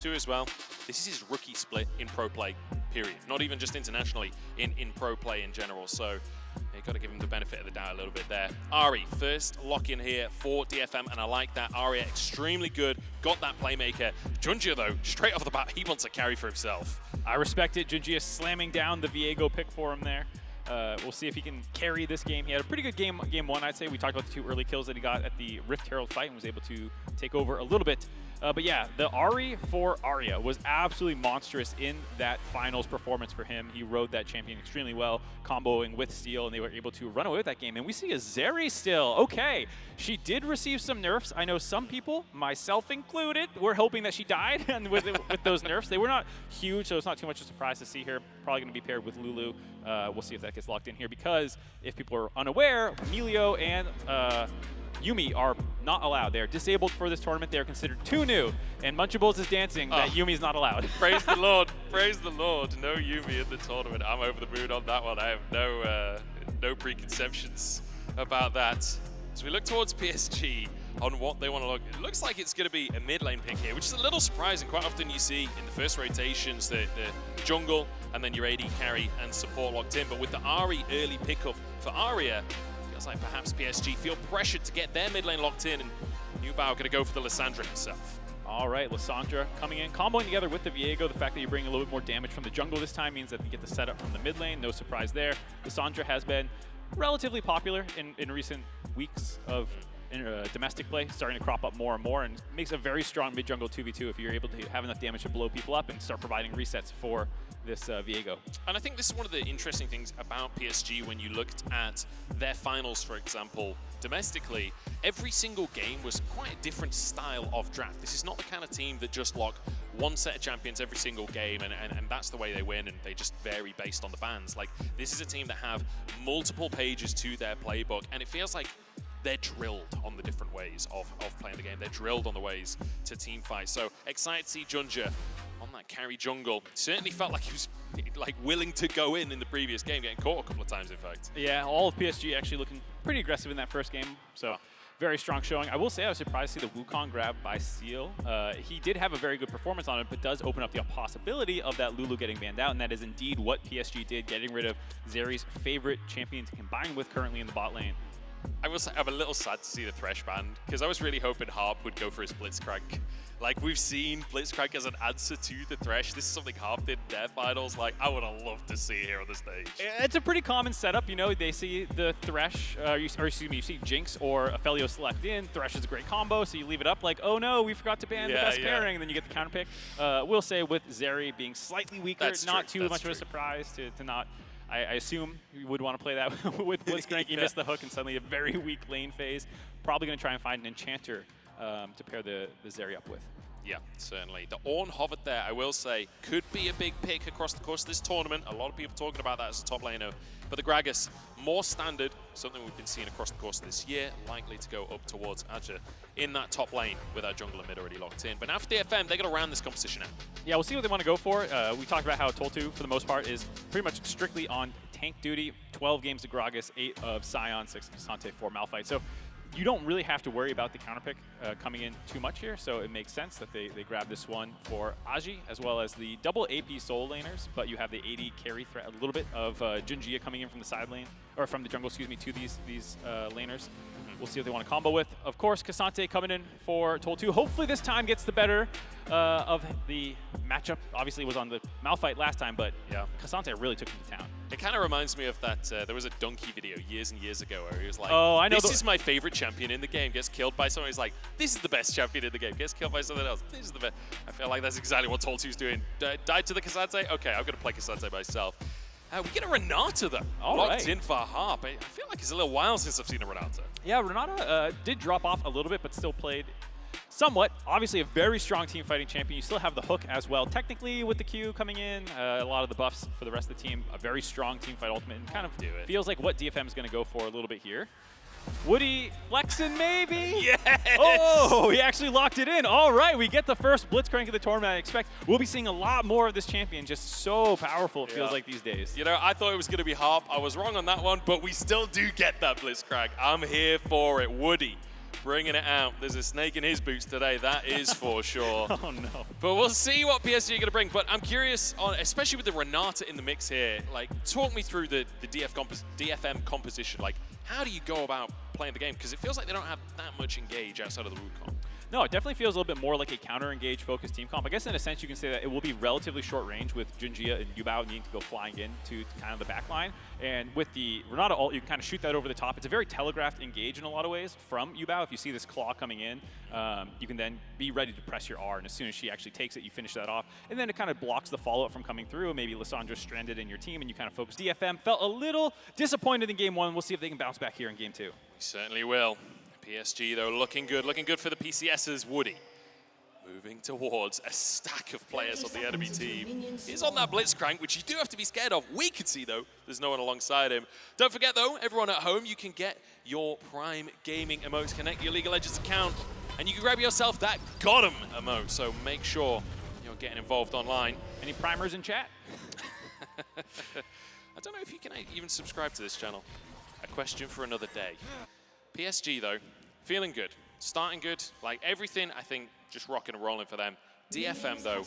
too as well. This is his rookie split in pro play, period. Not even just internationally, in pro play in general. So you've got to give him the benefit of the doubt a little bit there. Ahri, first lock in here for DFM, and I like that. Aria, extremely good. Got that playmaker. JunJia, though, straight off the bat, he wants a carry for himself. I respect it. JunJia slamming down the Viego pick for him there. We'll see if he can carry this game. He had a pretty good game one, I'd say. We talked about the 2 early kills that he got at the Rift Herald fight and was able to take over a little bit. But yeah, the Ahri for Aria was absolutely monstrous in that finals performance for him. He rode that champion extremely well, comboing with Steel, and they were able to run away with that game. And we see a Zeri still. Okay, she did receive some nerfs. I know some people, myself included, were hoping that she died and with those nerfs. They were not huge, so it's not too much of a surprise to see her. Probably going to be paired with Lulu. We'll see if that gets locked in here, because if people are unaware, Milio and Yuumi are not allowed. They are disabled for this tournament. They are considered too new. And Munchables is dancing that Yuumi's not allowed. Praise the Lord. Praise the Lord. No Yuumi in the tournament. I'm over the moon on that one. I have no preconceptions about that. As we look towards PSG on what they want to look, it looks like it's going to be a mid lane pick here, which is a little surprising. Quite often you see in the first rotations the jungle and then your AD carry and support locked in. But with the Ahri early pickup for Aria, like perhaps PSG feel pressured to get their mid lane locked in, and ubao going to go for the Lissandra himself. All right, Lissandra coming in, comboing together with the Viego. The fact that you bring a little bit more damage from the jungle this time means that you get the setup from the mid lane. No surprise there. Lissandra has been relatively popular in recent weeks of domestic play, starting to crop up more and more, and makes a very strong mid jungle 2v2 if you're able to have enough damage to blow people up and start providing resets for this Viego. And I think this is one of the interesting things about PSG when you looked at their finals, for example, domestically. Every single game was quite a different style of draft. This is not the kind of team that just lock one set of champions every single game and that's the way they win, and they just vary based on the bans. Like, this is a team that have multiple pages to their playbook, and it feels like they're drilled on the different ways of playing the game. They're drilled on the ways to team fight. So excited to see JunJia on that carry jungle. Certainly felt like he was willing to go in the previous game, getting caught a couple of times, in fact. Yeah, all of PSG actually looking pretty aggressive in that first game. So very strong showing. I will say I was surprised to see the Wukong grab by Steel. He did have a very good performance on it, but does open up the possibility of that Lulu getting banned out, and that is indeed what PSG did, getting rid of Zeri's favorite champion to combine with currently in the bot lane. I'm a little sad to see the Thresh banned, because I was really hoping Harp would go for his Blitzcrank. Like, we've seen Blitzcrank as an answer to the Thresh. This is something Harp did in their finals. Like, I would have loved to see it here on the stage. It's a pretty common setup. You know, they see the Thresh, you see Jinx or Aphelios select in. Thresh is a great combo, so you leave it up like, oh no, we forgot to ban the best pairing, and then you get the counter pick. We'll say with Zeri being slightly weaker, That's not true. too much of a surprise to not. I assume you would want to play that with Blitzcrank. You missed the hook and suddenly a very weak lane phase. Probably going to try and find an enchanter to pair the Zeri up with. Yeah, certainly. The Ornn hovered there, I will say, could be a big pick across the course of this tournament. A lot of people talking about that as a top laner. But the Gragas, more standard, something we've been seeing across the course of this year, likely to go up towards Azhi in that top lane with our jungle and mid already locked in. But now for DFM, they're going to round this competition out. Yeah, we'll see what they want to go for. We talked about how Tol2, for the most part, is pretty much strictly on tank duty. 12 games of Gragas, 8 of Sion, 6 of Ksante, 4 Malphite. So you don't really have to worry about the counter pick coming in too much here, so it makes sense that they grab this one for Azhi, as well as the double AP soul laners, but you have the AD carry threat, a little bit of JunJia coming in from the side lane, or from the jungle, excuse me, to these laners. We'll see what they want to combo with. Of course, Ksante coming in for Tol2. Hopefully this time gets the better of the matchup. Obviously it was on the Malphite last time, but yeah, Ksante really took him to town. It kind of reminds me of that, there was a Donkey video years and years ago where he was like, oh, I know this is my favorite champion in the game, gets killed by someone. He's like, this is the best champion in the game, gets killed by something else. This is the best. I feel like that's exactly what Tol2's doing. Died to the Ksante? Okay, I'm going to play Ksante myself. We get a Renata, though, locked in for Harp. I feel like it's a little while since I've seen a Renata. Yeah, Renata did drop off a little bit, but still played somewhat. Obviously, a very strong team fighting champion. You still have the hook as well. Technically, with the Q coming in, a lot of the buffs for the rest of the team, a very strong team fight ultimate, and kind of feels like what DFM is going to go for a little bit here. Woody flexing maybe? Yes! Oh, he actually locked it in. All right, we get the first Blitzcrank of the tournament. I expect we'll be seeing a lot more of this champion. Just so powerful, it feels like these days. You know, I thought it was going to be Harp. I was wrong on that one, but we still do get that Blitzcrank. I'm here for it. Woody bringing it out. There's a snake in his boots today, that is for sure. Oh no. But we'll see what PSG are going to bring. But I'm curious, especially with the Renata in the mix here, like, talk me through the DFM composition. Like, how do you go about playing the game? Because it feels like they don't have that much engage outside of the Wukong. No, it definitely feels a little bit more like a counter-engage focused team comp. I guess in a sense you can say that it will be relatively short range with JunJia and ubao needing to go flying in to kind of the back line. And with the Renata ult, you can kind of shoot that over the top. It's a very telegraphed engage in a lot of ways from ubao. If you see this claw coming in, you can then be ready to press your R, and as soon as she actually takes it, you finish that off. And then it kind of blocks the follow-up from coming through. Maybe Lissandra's stranded in your team, and you kind of focus. DFM felt a little disappointed in game one. We'll see if they can bounce back here in game two. We certainly will. PSG, though, looking good for the PCS's Woody. Moving towards a stack of players on the enemy team. He's on that Blitzcrank, which you do have to be scared of. We can see, though, there's no one alongside him. Don't forget, though, everyone at home, you can get your Prime Gaming emotes, connect your League of Legends account, and you can grab yourself that Got 'em emote. So make sure you're getting involved online. Any primers in chat? I don't know if you can even subscribe to this channel. A question for another day. PSG, though, feeling good. Starting good. Like, everything, I think, just rocking and rolling for them. DFM, though,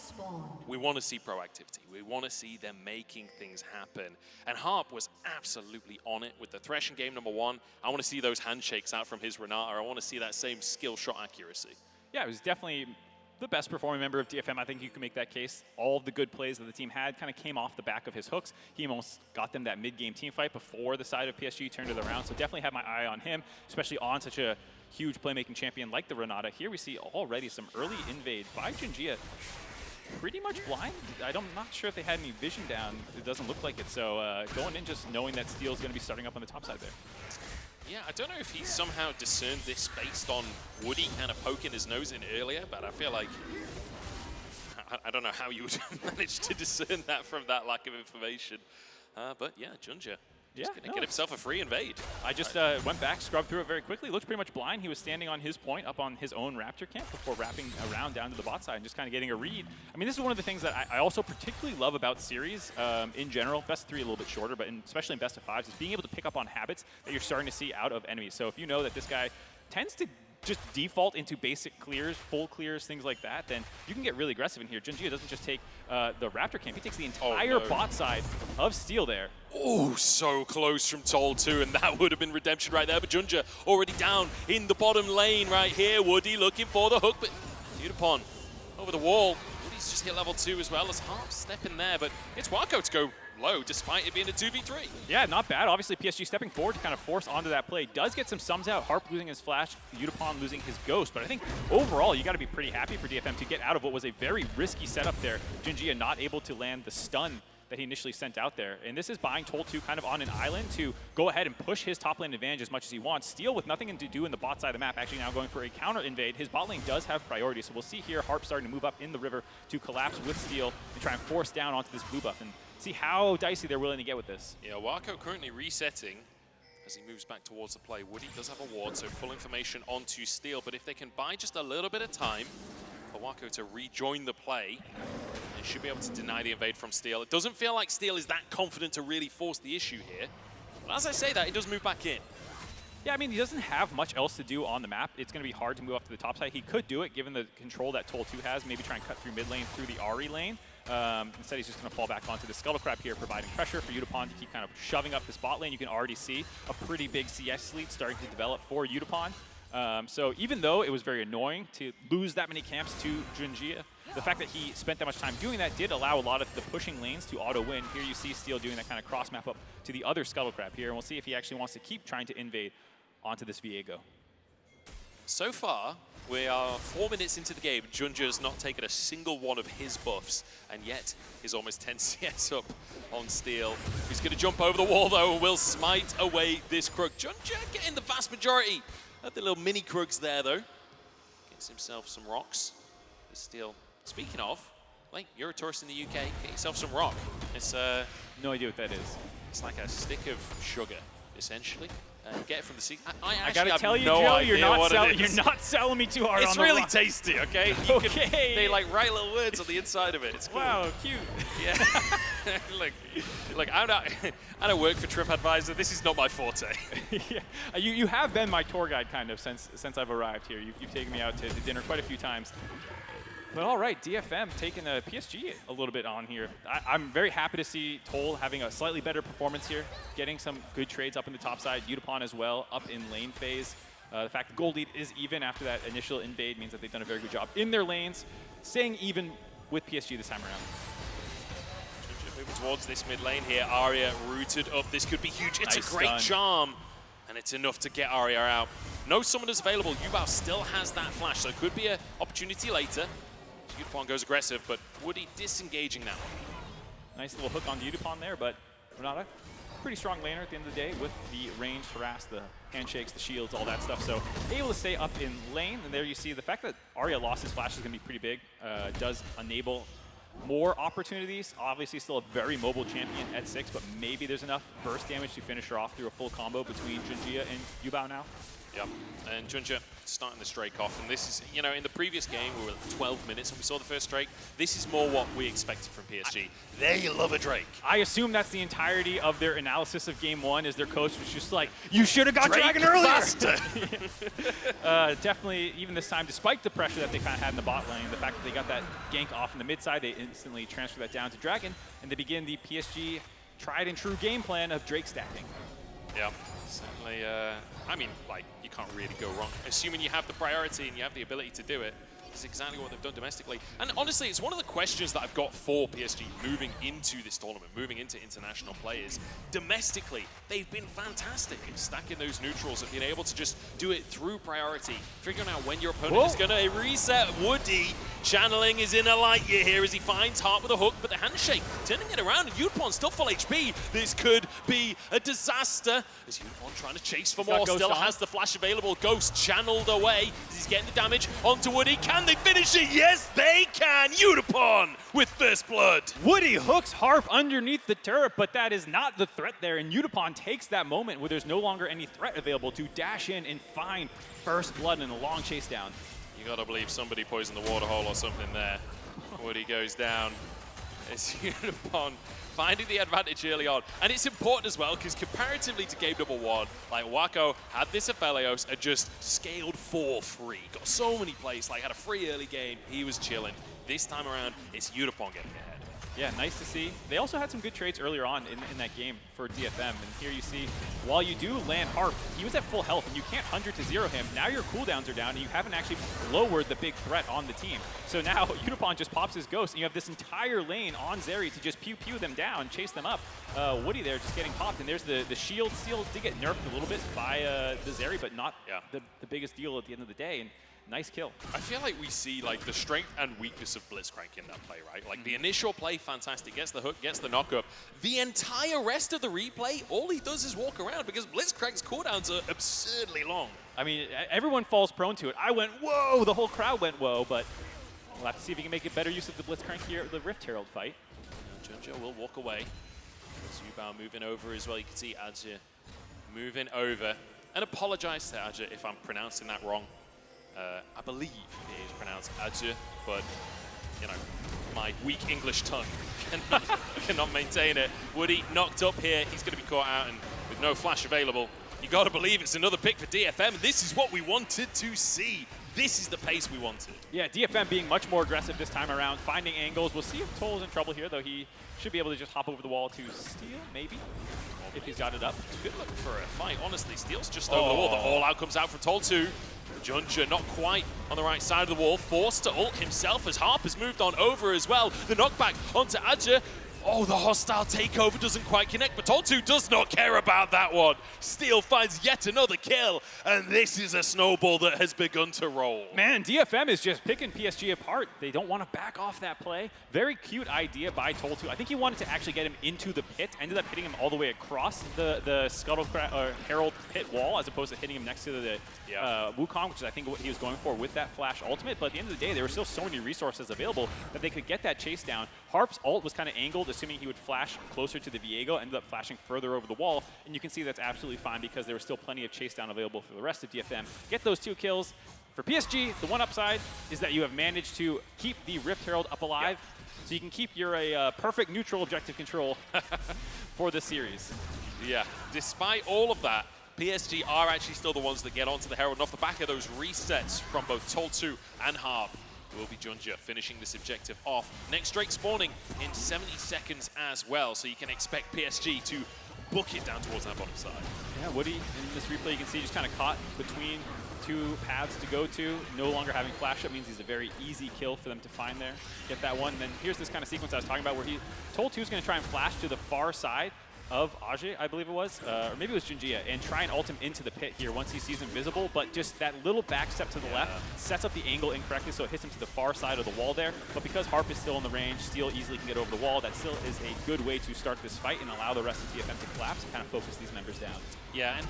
we want to see proactivity. We want to see them making things happen. And Harp was absolutely on it with the Threshing game #1. I want to see those handshakes out from his Renata. I want to see that same skill shot accuracy. Yeah, it was definitely the best performing member of DFM. I think you can make that case. All of the good plays that the team had kind of came off the back of his hooks. He almost got them that mid-game team fight before the side of PSG turned it around. So definitely had my eye on him, especially on such a huge playmaking champion like the Renata. Here we see already some early invade by JunJia. Pretty much blind. I'm not sure if they had any vision down. It doesn't look like it. So going in just knowing that Steel's going to be starting up on the top side there. Yeah, I don't know if he somehow discerned this based on Woody kind of poking his nose in earlier, but I feel like, I don't know how you would manage to discern that from that lack of information. But yeah, JunJia. Just going to get himself a free invade. I just went back, scrubbed through it very quickly. Looked pretty much blind. He was standing on his point up on his own Raptor camp before wrapping around down to the bot side and just kind of getting a read. I mean, this is one of the things that I also particularly love about series in general. Best of 3 a little bit shorter, but especially in best of 5s, is being able to pick up on habits that you're starting to see out of enemies. So if you know that this guy tends to just default into basic clears, full clears, things like that, then you can get really aggressive in here. JunJia doesn't just take the Raptor camp, he takes the entire bot side of Steel there. Oh, so close from Tol2, and that would have been redemption right there, but JunJia already down in the bottom lane right here. Woody looking for the hook, but Yutapon over the wall. Woody's just hit level 2 as well as Harp stepping there, but it's Wako to go low despite it being a 2v3. Yeah, not bad. Obviously, PSG stepping forward to kind of force onto that play. Does get some sums out. Harp losing his flash, Yutapon losing his ghost. But I think overall, you got to be pretty happy for DFM to get out of what was a very risky setup there. JunJia not able to land the stun that he initially sent out there. And this is buying Tol2 kind of on an island to go ahead and push his top lane advantage as much as he wants. Steel with nothing to do in the bot side of the map, actually now going for a counter invade. His bot lane does have priority, so we'll see here Harp starting to move up in the river to collapse with Steel and try and force down onto this blue buff and see how dicey they're willing to get with this. Yeah, Wako currently resetting as he moves back towards the play. Woody does have a ward, so full information onto Steel, but if they can buy just a little bit of time for Wako to rejoin the play, they should be able to deny the invade from Steel. It doesn't feel like Steel is that confident to really force the issue here. But as I say that, he does move back in. Yeah, I mean, he doesn't have much else to do on the map. It's going to be hard to move up to the top side. He could do it, given the control that Tol2 has, maybe try and cut through mid lane through the Ahri lane. Instead, he's just going to fall back onto the Scuttle Crab here, providing pressure for Yutapon to keep kind of shoving up this bot lane. You can already see a pretty big CS lead starting to develop for Yutapon. So even though it was very annoying to lose that many camps to JunJia, the fact that he spent that much time doing that did allow a lot of the pushing lanes to auto-win. Here you see Steel doing that kind of cross-map up to the other Scuttle Crab here, and we'll see if he actually wants to keep trying to invade onto this Viego. So far, we are 4 minutes into the game. JunJia has not taken a single one of his buffs, and yet is almost 10 CS up on Steel. He's going to jump over the wall, though, and will smite away this Krug. JunJia getting the vast majority of the little mini Krugs there, though. Gets himself some rocks. Steel. Speaking of, like, you're a tourist in the UK, get yourself some rock. It's no idea what that is. It's like a stick of sugar. essentially. Get it from the seat. I I actually gotta have tell you, no Joe, idea what it is. you're not selling me too hard It's on the really rock. tasty, okay? They like write little words on the inside of it. It's cool. Wow, cute. Yeah. look, I don't work for TripAdvisor. This is not my forte. Yeah. You have been my tour guide kind of since I've arrived here. You've taken me out to dinner quite a few times. But all right, DFM taking a PSG a little bit on here. I'm very happy to see Tol having a slightly better performance here, getting some good trades up in the top side. Yutapon as well, up in lane phase. The fact that gold lead is even after that initial invade means that they've done a very good job in their lanes, staying even with PSG this time around. Moving towards this mid lane here. Aria rooted up. This could be huge. It's Nice a great stun. charm, and it's enough to get Aria out. No summoners available. Ubao still has that flash, so it could be an opportunity later. Yutapon goes aggressive, but Woody disengaging that one. Nice little hook on the Yutapon there, but Renata, pretty strong laner at the end of the day with the range harass, the handshakes, the shields, all that stuff. So able to stay up in lane, and there you see the fact that Aria lost his flash is going to be pretty big. Does enable more opportunities. Obviously still a very mobile champion at 6, but maybe there's enough burst damage to finish her off through a full combo between JunJia and ubao now. Yep, and JunJia starting the Drake off, and this is, you know, in the previous game we were at 12 minutes and we saw the first Drake. This is more what we expected from PSG. They love a Drake. I assume that's the entirety of their analysis of game 1, is their coach was just like, you should have got Drake Dragon earlier! faster. Definitely, even this time, despite the pressure that they kind of had in the bot lane, the fact that they got that gank off in the mid side, they instantly transfer that down to Dragon, and they begin the PSG tried and true game plan of Drake stacking. Yeah, certainly. I mean, like, you can't really go wrong. Assuming you have the priority and you have the ability to do it, is exactly what they've done domestically. And honestly, it's one of the questions that I've got for PSG moving into this tournament, moving into international players. Domestically, they've been fantastic at stacking those neutrals and being able to just do it through priority, figuring out when your opponent is going to reset. Woody channeling is in a light year here as he finds Harp with a hook, but the handshake turning it around, and Yutapon still full HP. This could be a disaster as Yutapon trying to chase for more, still has the flash available. Ghost channeled away as he's getting the damage onto Woody. Can they finish it? Yes, they can. Yutapon with first blood. Woody hooks Harp underneath the turret, but that is not the threat there, and Yutapon takes that moment where there's no longer any threat available to dash in and find first blood in a long chase down. You gotta believe somebody poisoned the water hole or something there. Woody goes down. It's Yutapon finding the advantage early on. And it's important as well, because comparatively to game number 1, like Wako had this Aphelios and just scaled for free. Got so many plays, like had a free early game. He was chilling. This time around, it's Yutapon getting ahead. Yeah, nice to see. They also had some good trades earlier on in that game for DFM. And here you see, while you do land Harp, he was at full health, and you can't 100-0 him. Now your cooldowns are down, and you haven't actually lowered the big threat on the team. So now Yutapon just pops his Ghost, and you have this entire lane on Zeri to just pew-pew them down, chase them up. Woody there just getting popped, and there's the shield steal did get nerfed a little bit by the Zeri, but not the biggest deal at the end of the day. And nice kill. I feel like we see like the strength and weakness of Blitzcrank in that play, right? Like the initial play, fantastic, gets the hook, gets the knock-up. The entire rest of the replay, all he does is walk around because Blitzcrank's cooldowns are absurdly long. I mean, everyone falls prone to it. I went, whoa, the whole crowd went, whoa, but we'll have to see if he can make a better use of the Blitzcrank here at the Rift Herald fight. JunJia will walk away. Ubao moving over as well. You can see Azhi moving over. And apologize to Azhi if I'm pronouncing that wrong. I believe it is pronounced Azhi, but, you know, my weak English tongue cannot maintain it. Woody knocked up here. He's going to be caught out, and with no flash available, you got to believe it's another pick for DFM. This is what we wanted to see. This is the pace we wanted. Yeah, DFM being much more aggressive this time around, finding angles. We'll see if Tol is in trouble here, though he should be able to just hop over the wall to steal, maybe, if he's got it up. Good look for a fight, honestly. Steel's just over the wall. The all-out comes out from Tol2. JunJia not quite on the right side of the wall, forced to ult himself as Harp has moved on over as well. The knockback onto Azhi. Oh, the hostile takeover doesn't quite connect, but Tol2 does not care about that one. Steel finds yet another kill, and this is a snowball that has begun to roll. Man, DFM is just picking PSG apart. They don't want to back off that play. Very cute idea by Tol2. I think he wanted to actually get him into the pit, ended up hitting him all the way across the Herald pit wall, as opposed to hitting him next to the Wukong, which is I think what he was going for with that flash ultimate. But at the end of the day, there were still so many resources available that they could get that chase down. Harp's ult was kind of angled assuming he would flash closer to the Viego, ended up flashing further over the wall, and you can see that's absolutely fine because there was still plenty of chase down available for the rest of DFM. Get those 2 kills. For PSG, the one upside is that you have managed to keep the Rift Herald up alive, so you can keep your perfect neutral objective control for this series. Yeah, despite all of that, PSG are actually still the ones that get onto the Herald, and off the back of those resets from both Tol2 and Harp, it will be JunJia finishing this objective off. Next Drake spawning in 70 seconds as well, so you can expect PSG to book it down towards that bottom side. Yeah, Woody, in this replay, you can see just kind of caught between 2 paths to go to. No longer having flash up means he's a very easy kill for them to find there. Get that one. And then here's this kind of sequence I was talking about where Tol2 is going to try and flash to the far side of Azhi, I believe it was, or maybe it was JunJia, and try and ult him into the pit here once he sees him visible, but just that little back step to the left sets up the angle incorrectly, so it hits him to the far side of the wall there. But because Harp is still in the range, Steel easily can get over the wall. That still is a good way to start this fight and allow the rest of DFM to collapse and kind of focus these members down. Yeah, and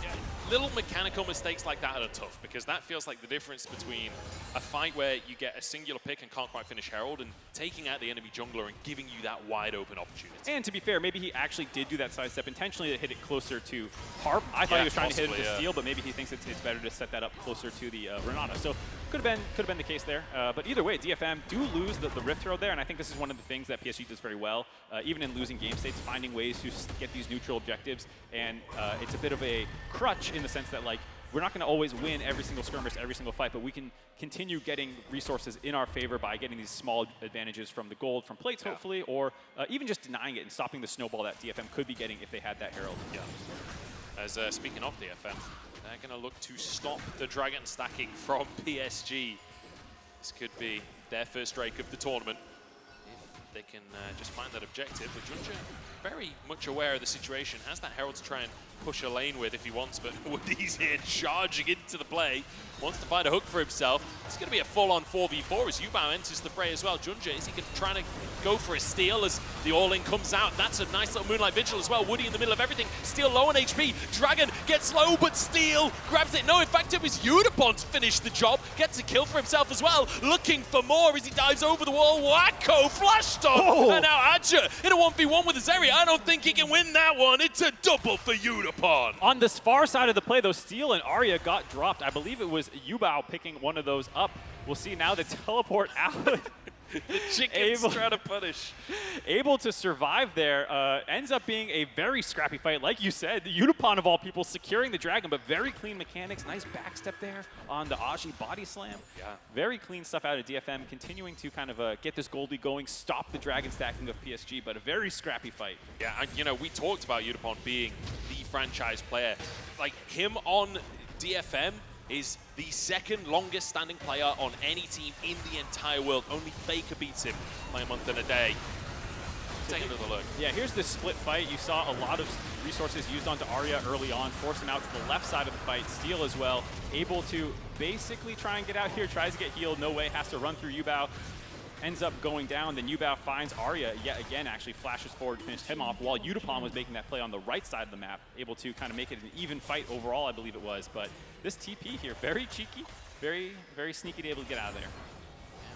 little mechanical mistakes like that are tough, because that feels like the difference between a fight where you get a singular pick and can't quite finish Herald and taking out the enemy jungler and giving you that wide open opportunity. And to be fair, maybe he actually did do that sidestep intentionally to hit it closer to Harp. I thought he was trying to hit it to Steel, but maybe he thinks it's better to set that up closer to the Renata. So could have been the case there. But either way, DFM do lose the Rift Herald there, and I think this is one of the things that PSG does very well, even in losing game states, finding ways to get these neutral objectives. And it's a bit of a crutch in the sense that, like, we're not going to always win every single skirmish, every single fight, but we can continue getting resources in our favor by getting these small advantages from the gold, from plates, hopefully, or even just denying it and stopping the snowball that DFM could be getting if they had that Herald. Yeah. As speaking of DFM, they're going to look to stop the dragon stacking from PSG. This could be their first Drake of the tournament if they can just find that objective. But JunJia very much aware of the situation, has that Herald to try and push a lane with if he wants, but Woody's here charging into the play, wants to find a hook for himself. It's going to be a full-on 4v4 as ubao enters the fray as well. JunJia, is he trying to go for a steal as the all-in comes out? That's a nice little Moonlight Vigil as well. Woody in the middle of everything, Steel low on HP. Dragon gets low, but Steel grabs it. No, in fact, it was Yutapon to finish the job. Gets a kill for himself as well. Looking for more as he dives over the wall. Wako flashed on. And now Azhi in a 1v1 with a Zeri. I don't think he can win that one. It's a double for Yutapon. On this far side of the play, though, Steel and Aria got dropped. I believe it was ubao picking one of those up. We'll see now the teleport out. The chicken's trying to punish. Able to survive there. Ends up being a very scrappy fight. Like you said, the Yutapon of all people securing the dragon, but very clean mechanics. Nice backstep there on the Azhi body slam. Yeah. Very clean stuff out of DFM, continuing to kind of get this Goldie going, stop the dragon stacking of PSG, but a very scrappy fight. Yeah, and you know, we talked about Yutapon being the franchise player. Like, him on DFM is the second longest standing player on any team in the entire world. Only Faker beats him by a month and a day. Take another look. Yeah, here's this split fight. You saw a lot of resources used onto Aria early on, force him out to the left side of the fight. Steel as well, able to basically try and get out here, tries to get healed, no way, has to run through ubao. Ends up going down, then ubao finds Aria yet again, actually flashes forward to finish him off while Yutapon was making that play on the right side of the map, able to kind of make it an even fight overall, I believe it was. But this TP here, very cheeky, very, very sneaky to be able to get out of there.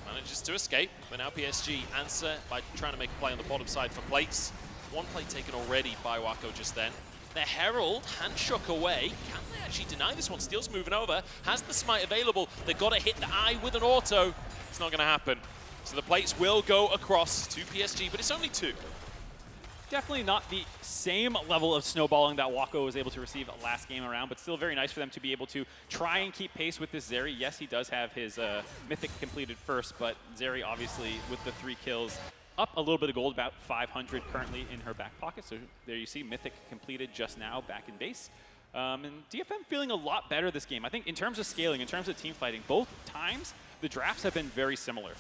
Manages to escape, but now PSG answer by trying to make a play on the bottom side for plates. One plate taken already by Wako just then. The Herald handshook away. Can they actually deny this one? Steel's moving over, has the smite available. They've got to hit the eye with an auto. It's not going to happen. So the plates will go across to PSG, but it's only 2. Definitely not the same level of snowballing that Wako was able to receive last game around, but still very nice for them to be able to try and keep pace with this Zeri. Yes, he does have his Mythic completed first, but Zeri obviously with the 3 kills, up a little bit of gold, about 500 currently in her back pocket. So there you see Mythic completed just now back in base. And DFM feeling a lot better this game. I think in terms of scaling, in terms of team fighting, both times, the drafts have been very similar.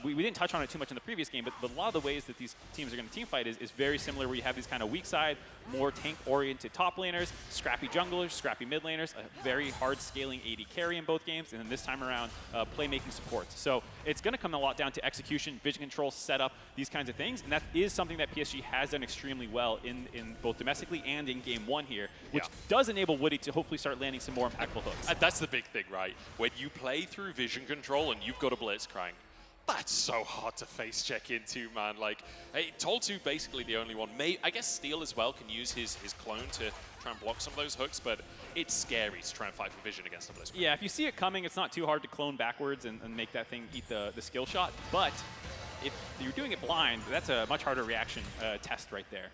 We didn't touch on it too much in the previous game, but a lot of the ways that these teams are going to team fight is very similar, where you have these kind of weak side, more tank-oriented top laners, scrappy junglers, scrappy mid laners, a very hard scaling AD carry in both games, and then this time around, playmaking supports. So it's going to come a lot down to execution, vision control, setup, these kinds of things, and that is something that PSG has done extremely well in both domestically and in game 1 here, which does enable Woody to hopefully start landing some more impactful hooks. And that's the big thing, right? When you play through vision control and you've got a Blitzcrank, That's so hard to face check into, man. Like, hey, Tol2 basically the only one. I guess Steel as well can use his clone to try and block some of those hooks, but it's scary to try and fight for vision against some of those. Yeah, if you see it coming, it's not too hard to clone backwards and make that thing eat the skill shot. But if you're doing it blind, that's a much harder reaction test right there.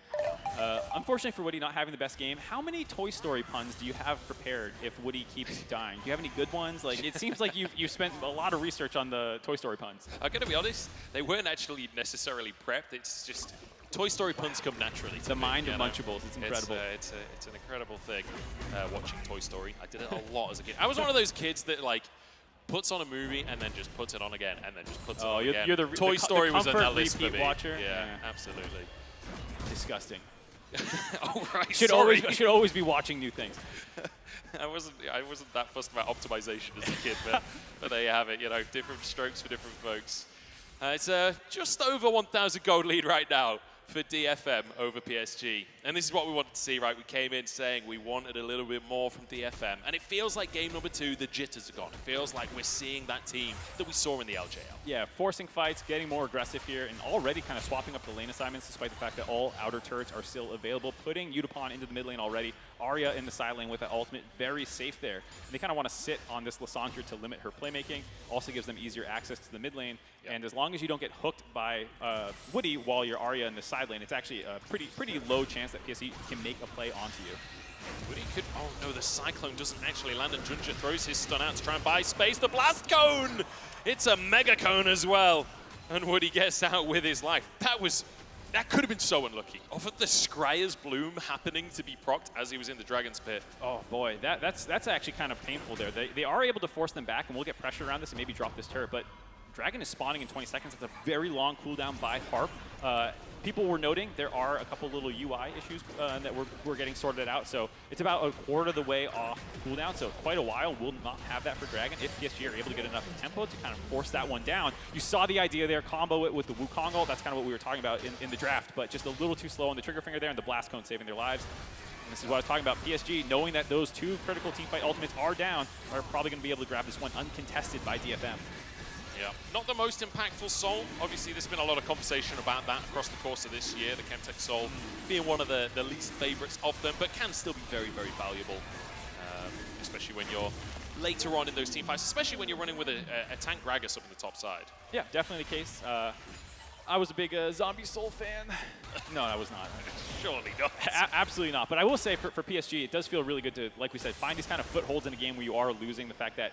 Unfortunately for Woody not having the best game, how many Toy Story puns do you have prepared if Woody keeps dying? Do you have any good ones? Like, it seems like you spent a lot of research on the Toy Story puns. I'm going to be honest, they weren't actually necessarily prepped. It's just Toy Story puns come naturally. The mind of Munchables. It's incredible. It's an incredible thing watching Toy Story. I did it a lot as a kid. I was one of those kids that, like, puts on a movie and then just puts it on again and then just puts it on again. You're the Toy Story was on that list for me. Watcher. Yeah, absolutely. Disgusting. Oh, right, should always be watching new things. I wasn't that fussed about optimization as a kid, but there you have it. You know, different strokes for different folks. It's just over 1,000 gold lead right now for DFM over PSG. And this is what we wanted to see, right? We came in saying we wanted a little bit more from DFM. And it feels like game number 2, the jitters are gone. It feels like we're seeing that team that we saw in the LJL. Yeah, forcing fights, getting more aggressive here, and already kind of swapping up the lane assignments despite the fact that all outer turrets are still available. Putting Yutapon into the mid lane already. Aria in the side lane with that ultimate, very safe there. And they kind of want to sit on this Lissandra to limit her playmaking. Also gives them easier access to the mid lane. Yep. And as long as you don't get hooked by Woody while you're Aria in the side lane, it's actually a pretty low chance that PSG can make a play onto you. Woody could, oh no, the Cyclone doesn't actually land, and JunJia throws his stun out to try and buy space. The Blast Cone! It's a Mega Cone as well. And Woody gets out with his life. That could have been so unlucky. Off of the Scryer's Bloom happening to be procced as he was in the Dragon's Pit. Oh boy, that's actually kind of painful there. They are able to force them back, and we'll get pressure around this and maybe drop this turret, but Dragon is spawning in 20 seconds. It's a very long cooldown by Harp. People were noting there are a couple little UI issues that we're getting sorted out, so it's about a quarter of the way off cooldown, so quite a while. We'll not have that for Dragon if PSG are able to get enough tempo to kind of force that one down. You saw the idea there, combo it with the Wukong ult. That's kind of what we were talking about in the draft, but just a little too slow on the trigger finger there, and the Blast Cone saving their lives. And this is what I was talking about. PSG, knowing that those 2 critical teamfight ultimates are down, are probably going to be able to grab this one uncontested by DFM. Yeah, not the most impactful Soul. Obviously, there's been a lot of conversation about that across the course of this year, the Chemtech Soul being one of the least favorites of them, but can still be very, very valuable, especially when you're later on in those team fights, especially when you're running with a tank Gragas up in the top side. Yeah, definitely the case. I was a big Zombie Soul fan. No, I was not. Surely not. Absolutely not. But I will say for PSG, it does feel really good to, like we said, find these kind of footholds in a game where you are losing. The fact that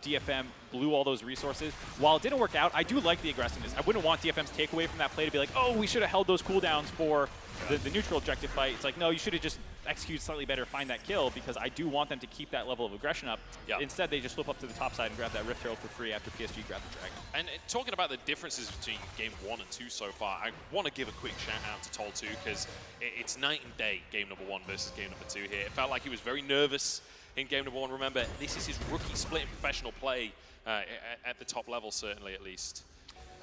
DFM blew all those resources. While it didn't work out, I do like the aggressiveness. I wouldn't want DFM's takeaway from that play to be like, oh, we should have held those cooldowns for the neutral objective fight. It's like, no, you should have just executed slightly better, find that kill, because I do want them to keep that level of aggression up. Yep. Instead, they just flip up to the top side and grab that Rift Herald for free after PSG grabbed the Dragon. And talking about the differences between game 1 and 2 so far, I want to give a quick shout out to Tol2, because it's night and day, game number 1 versus game number 2 here. It felt like he was very nervous in game number 1. Remember, this is his rookie split in professional play at the top level, certainly at least.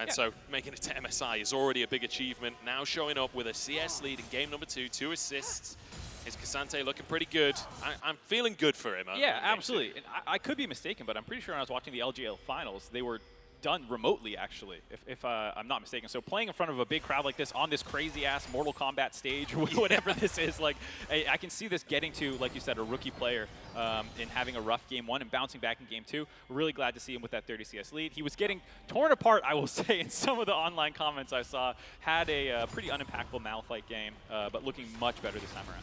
And so making it to MSI is already a big achievement. Now showing up with a CS lead in game number 2, 2 assists. Is Ksante looking pretty good? I'm feeling good for him. Yeah, absolutely. And I could be mistaken, but I'm pretty sure when I was watching the LGL finals, they were done remotely, actually, if I'm not mistaken. So playing in front of a big crowd like this on this crazy-ass Mortal Kombat stage, or whatever this is, like, I can see this getting to, like you said, a rookie player and having a rough game 1 and bouncing back in game 2. Really glad to see him with that 30 CS lead. He was getting torn apart, I will say, in some of the online comments I saw. Had a pretty unimpactful Malphite game, but looking much better this time around.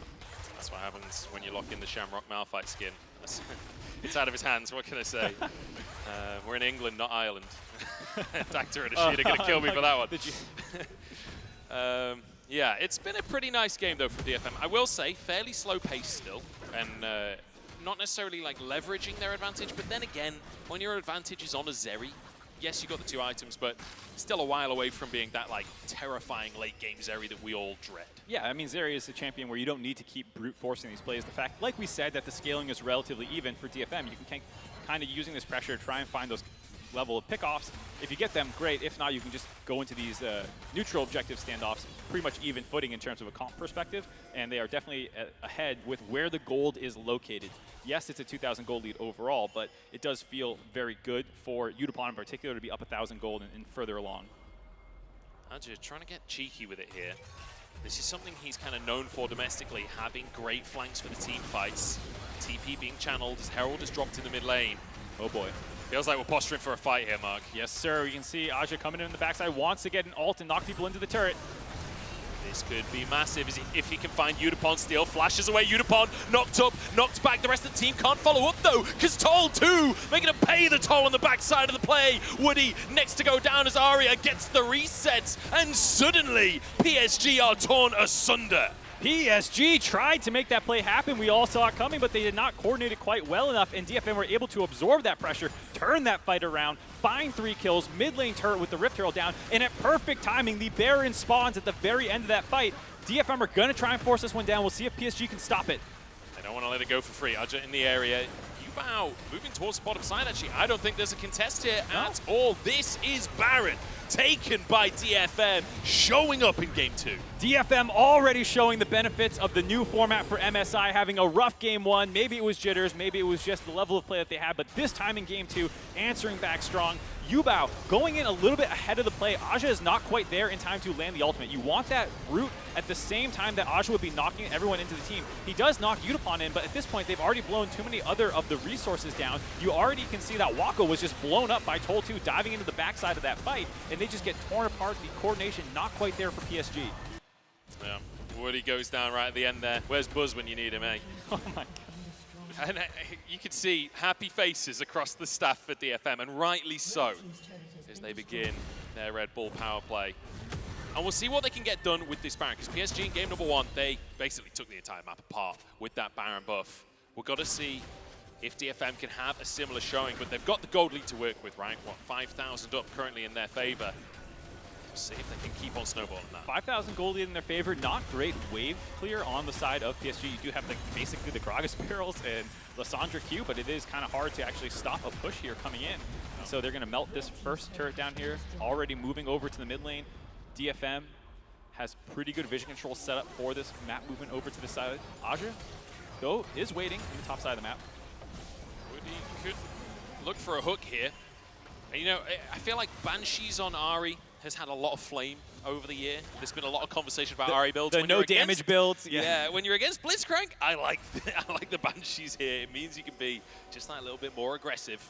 That's what happens when you lock in the Shamrock Malphite skin. It's out of his hands, what can I say? We're in England, not Ireland. Dactor and Ashid are going to kill me for that one. Did you? Yeah, it's been a pretty nice game, though, from DFM. I will say, fairly slow pace still, and not necessarily like leveraging their advantage, but then again, when your advantage is on a Zeri, yes, you got the 2 items, but still a while away from being that like terrifying late game Zeri that we all dread. Yeah, I mean, Zeri is a champion where you don't need to keep brute forcing these plays. The fact, like we said, that the scaling is relatively even for DFM, you can kind of using this pressure to try and find those level of pickoffs. If you get them, great. If not, you can just go into these neutral objective standoffs pretty much even footing in terms of a comp perspective, and they are definitely ahead with where the gold is located. Yes, it's a 2,000 gold lead overall, but it does feel very good for Yutapon in particular to be up 1,000 gold and further along. Azhi trying to get cheeky with it here. This is something he's kind of known for domestically, having great flanks for the team fights. TP being channeled as Herald is dropped in the mid lane. Oh boy. Feels like we're posturing for a fight here, Mark. Yes, sir. You can see Azhi coming in the backside, wants to get an ult and knock people into the turret. This could be massive if he can find Yutapon. Steal flashes away. Yutapon knocked up, knocked back. The rest of the team can't follow up though, because Tol2 making him pay the toll on the backside of the play. Woody next to go down as Aria gets the reset, and suddenly PSG are torn asunder. PSG tried to make that play happen. We all saw it coming, but they did not coordinate it quite well enough, and DFM were able to absorb that pressure, turn that fight around, find 3 kills, mid lane turret with the Rift Herald down, and at perfect timing, the Baron spawns at the very end of that fight. DFM are going to try and force this one down. We'll see if PSG can stop it. They don't want to let it go for free. Azhi in the area. Ubao moving towards the bottom side, actually. I don't think there's a contest here at all. This is Baron, taken by DFM, showing up in Game 2. DFM already showing the benefits of the new format for MSI, having a rough Game 1. Maybe it was jitters, maybe it was just the level of play that they had, but this time in Game 2, answering back strong. Ubao going in a little bit ahead of the play. Azhi is not quite there in time to land the ultimate. You want that root at the same time that Azhi would be knocking everyone into the team. He does knock Yutapon in, but at this point, they've already blown too many other of the resources down. You already can see that Wako was just blown up by Tol2 diving into the backside of that fight, and they just get torn apart. The coordination not quite there for PSG. Yeah, Woody goes down right at the end there. Where's Buzz when you need him, eh? Oh my God. And you can see happy faces across the staff for DFM, and rightly so, as they begin their Red Bull power play. And we'll see what they can get done with this Baron, because PSG in game number 1, they basically took the entire map apart with that Baron buff. We've got to see if DFM can have a similar showing, but they've got the gold lead to work with, right? What, 5,000 up currently in their favor. See if they can keep on snowballing that. 5,000 gold lead in their favor. Not great wave clear on the side of PSG. You do have basically the Gragas barrels and Lissandra Q, but it is kind of hard to actually stop a push here coming in. So they're going to melt this first turret down here. Already moving over to the mid lane. DFM has pretty good vision control set up for this map movement over to the side. Azhi, though, is waiting on the top side of the map. Woody could look for a hook here. And, you know, I feel like Banshees on Ahri has had a lot of flame over the year. There's been a lot of conversation about Ahri builds. The no damage builds. Yeah, when you're against Blitzcrank, I like the Banshees here. It means you can be just that little bit more aggressive.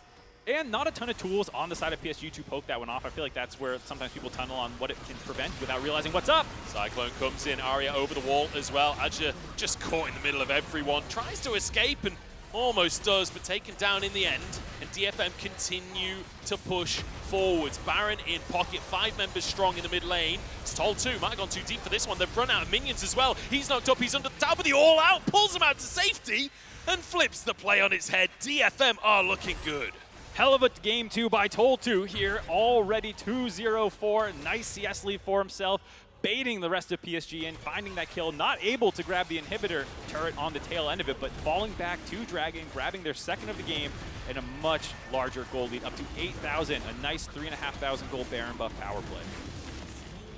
And not a ton of tools on the side of PSG to poke that one off. I feel like that's where sometimes people tunnel on what it can prevent without realizing what's up. Cyclone comes in, Aria over the wall as well. Azhi just caught in the middle of everyone. Tries to escape and almost does, but taken down in the end. And DFM continue to push forwards. Baron in pocket, 5 members strong in the mid lane. It's Tol2, might have gone too deep for this one. They've run out of minions as well. He's knocked up, he's under the tower, but the all out pulls him out to safety and flips the play on its head. DFM are looking good. Hell of a game 2 by Tol2 here, already 2-0-4. Nice CS lead for himself, baiting the rest of PSG in, finding that kill, not able to grab the inhibitor turret on the tail end of it, but falling back to Dragon, grabbing their second of the game, and a much larger gold lead, up to 8,000, a nice 3,500 gold Baron buff power play.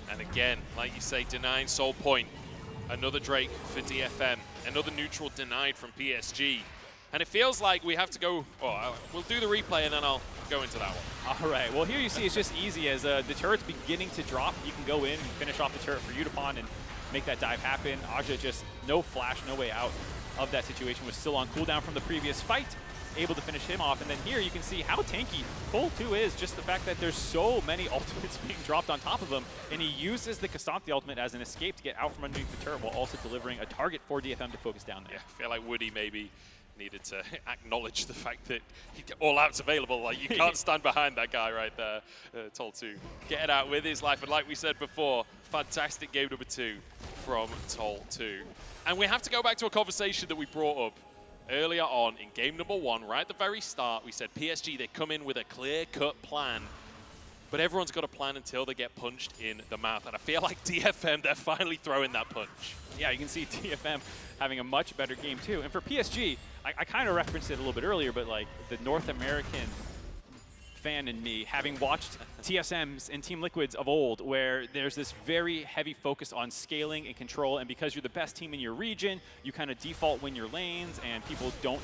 And again, like you say, denying soul point. Another Drake for DFM, another neutral denied from PSG. And it feels like we have to go, we'll do the replay and then I'll go into that one. All right, well here you see it's just easy as the turret's beginning to drop. You can go in and finish off the turret for Yutapon and make that dive happen. Azhi just no flash, no way out of that situation, was still on cooldown from the previous fight, able to finish him off. And then here you can see how tanky Tol2 is, just the fact that there's so many ultimates being dropped on top of him, and he uses the Ksante ultimate as an escape to get out from underneath the turret while also delivering a target for DFM to focus down there. Yeah, I feel like Woody maybe needed to acknowledge the fact that all out's available. Like, you can't stand behind that guy right there, Tol2. Get it out with his life. And like we said before, fantastic game number 2 from Tol2. And we have to go back to a conversation that we brought up earlier on in game number 1, right at the very start. We said PSG, they come in with a clear-cut plan, but everyone's got a plan until they get punched in the mouth. And I feel like DFM, they're finally throwing that punch. Yeah, you can see DFM having a much better game too. And for PSG, I kind of referenced it a little bit earlier, but like the North American fan in me, having watched TSMs and Team Liquids of old, where there's this very heavy focus on scaling and control, and because you're the best team in your region, you kind of default win your lanes, and people don't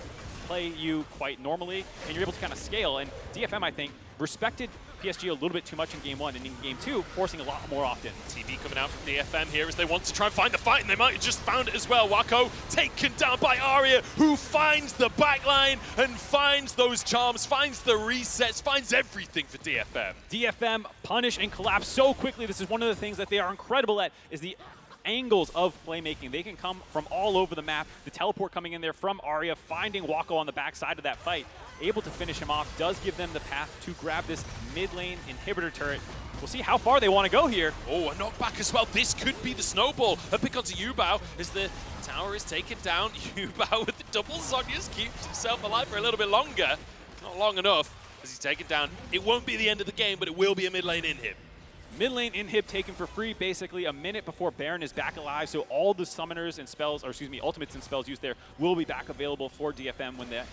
play you quite normally, and you're able to kind of scale. And DFM, I think, respected PSG a little bit too much in game 1, and in game 2, forcing a lot more often. TV coming out from DFM here as they want to try and find the fight, and they might have just found it as well. Wako taken down by Aria, who finds the backline and finds those charms, finds the resets, finds everything for DFM. DFM punish and collapse so quickly. This is one of the things that they are incredible at, is the angles of playmaking. They can come from all over the map. The teleport coming in there from Aria, finding Wako on the backside of that fight, able to finish him off, does give them the path to grab this mid lane inhibitor turret. We'll see how far they want to go here. Oh, a knockback as well. This could be the snowball. A pick onto ubao as the tower is taken down. ubao with the double Zhonya's keeps himself alive for a little bit longer. Not long enough as he's taken down. It won't be the end of the game, but it will be a mid lane inhib. Mid lane inhib taken for free, basically a minute before Baron is back alive, so all the summoners and spells, or excuse me, ultimates and spells used there will be back available for DFM when the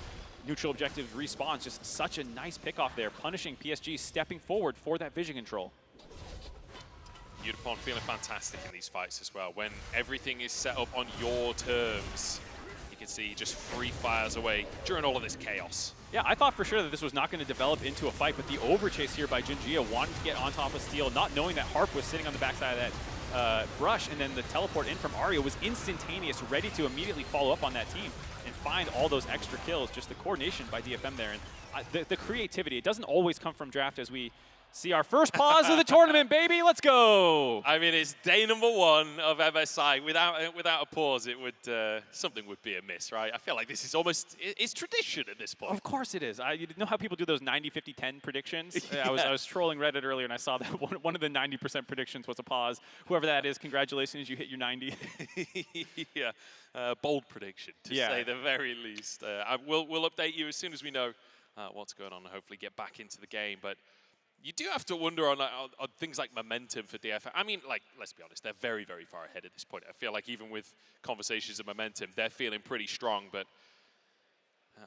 neutral objective respawns. Just such a nice pick off there, punishing PSG, stepping forward for that vision control. Yutapon feeling fantastic in these fights as well. When everything is set up on your terms, you can see he just free fires away during all of this chaos. Yeah, I thought for sure that this was not going to develop into a fight, but the overchase here by JunJia, wanting to get on top of Steel, not knowing that Harp was sitting on the backside of that brush, and then the teleport in from Aria was instantaneous, ready to immediately follow up on that team and find all those extra kills. Just the coordination by DFM there, and the creativity. It doesn't always come from draft, as we see our first pause of the tournament, baby. Let's go. I mean, it's day number 1 of MSI. Without a pause, it would something would be amiss, right? I feel like this is almost it's tradition at this point. Of course it is. You know how people do those 90, 50, 10 predictions? Yeah. I was trolling Reddit earlier, and I saw that one of the 90% predictions was a pause. Whoever that is, congratulations, you hit your 90. Yeah, bold prediction, to say the very least. We'll update you as soon as we know what's going on, and hopefully get back into the game. But you do have to wonder on things like momentum for DFM. I mean, like, let's be honest, they're very, very far ahead at this point. I feel like even with conversations of momentum, they're feeling pretty strong, but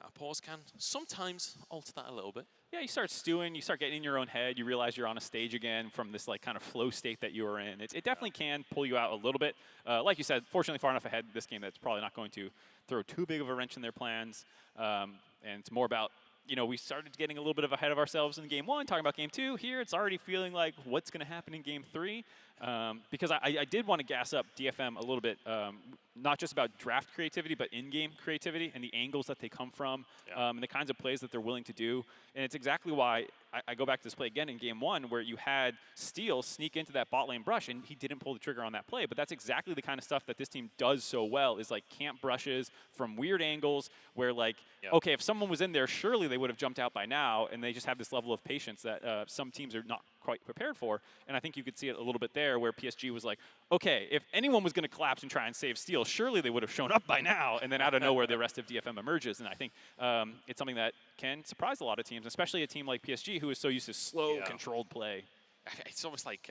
a pause can sometimes alter that a little bit. Yeah, you start stewing, you start getting in your own head, you realize you're on a stage again from this like kind of flow state that you were in. It definitely can pull you out a little bit. Like you said, fortunately far enough ahead this game that's probably not going to throw too big of a wrench in their plans. And it's more about, you know, we started getting a little bit ahead of ourselves in game 1, talking about game 2. Here, it's already feeling like what's going to happen in game 3. Because I did want to gas up DFM a little bit, not just about draft creativity, but in-game creativity and the angles that they come from, and the kinds of plays that they're willing to do. And it's exactly why I go back to this play again in game 1, where you had Steel sneak into that bot lane brush, and he didn't pull the trigger on that play. But that's exactly the kind of stuff that this team does so well, is like camp brushes from weird angles where, like, okay, if someone was in there, surely they would have jumped out by now, and they just have this level of patience that some teams are not quite prepared for. And I think you could see it a little bit there, where PSG was like, okay, if anyone was going to collapse and try and save Steel, surely they would have shown up by now. And then out of nowhere, the rest of DFM emerges. And I think it's something that can surprise a lot of teams, especially a team like PSG, who is so used to slow, controlled play. It's almost like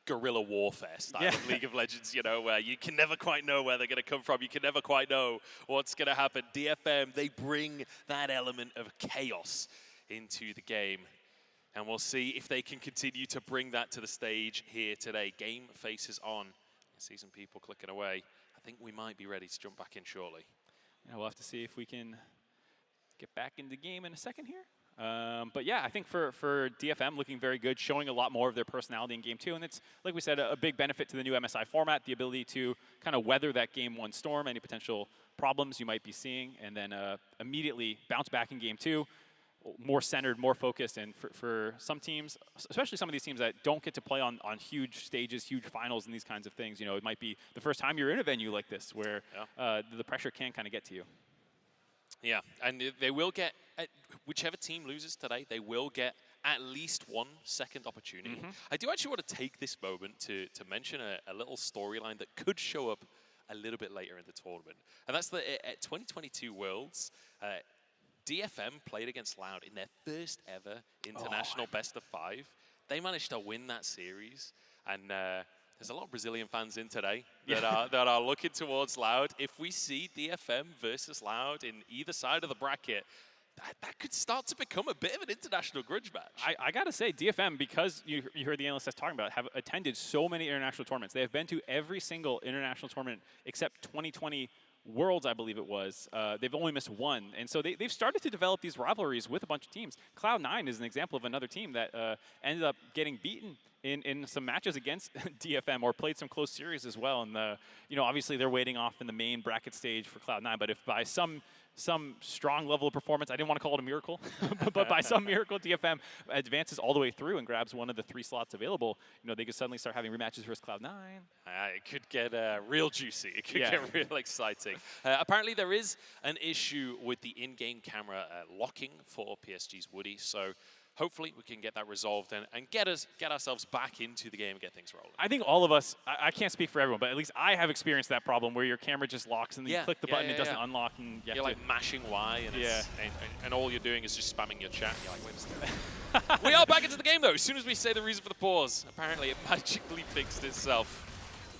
guerrilla warfare style of League of Legends, you know, where you can never quite know where they're going to come from. You can never quite know what's going to happen. DFM, they bring that element of chaos into the game. And we'll see if they can continue to bring that to the stage here today. Game faces on. I see some people clicking away. I think we might be ready to jump back in shortly. Yeah, we'll have to see if we can get back into the game in a second here. But yeah, I think for DFM, looking very good, showing a lot more of their personality in Game 2. And it's, like we said, a big benefit to the new MSI format, the ability to kind of weather that Game 1 storm, any potential problems you might be seeing, and then immediately bounce back in Game 2. More centered, more focused, and for some teams, especially some of these teams that don't get to play on huge stages, huge finals, and these kinds of things, you know, it might be the first time you're in a venue like this where the pressure can kind of get to you. Yeah, and they will get, whichever team loses today, they will get at least 1 second opportunity. I do actually want to take this moment to mention a little storyline that could show up a little bit later in the tournament, and that's that at 2022 Worlds, DFM played against Loud in their first ever international best of 5. They managed to win that series, and there's a lot of Brazilian fans in today that are looking towards Loud. If we see DFM versus Loud in either side of the bracket, that could start to become a bit of an international grudge match. I got to say, DFM, because you heard the analysts talking about it, have attended so many international tournaments. They have been to every single international tournament except 2020 Worlds, I believe it was. They've only missed one. And so they've started to develop these rivalries with a bunch of teams. Cloud9 is an example of another team that ended up getting beaten in some matches against DFM, or played some close series as well. And obviously they're waiting off in the main bracket stage for Cloud9. But if by some strong level of performance, I didn't want to call it a miracle, but by some miracle, DFM advances all the way through and grabs one of the 3 slots available, they could suddenly start having rematches versus Cloud9. It could get real juicy. It could get real exciting. Apparently, there is an issue with the in-game camera locking for PSG's Woody, so hopefully we can get that resolved and get ourselves back into the game and get things rolling. I think all of us, I can't speak for everyone, but at least I have experienced that problem where your camera just locks and then you click the button, it doesn't unlock. And you're like mashing Y and all you're doing is just spamming your chat. You're like, wait a second. We are back into the game though. As soon as we say the reason for the pause, apparently it magically fixed itself.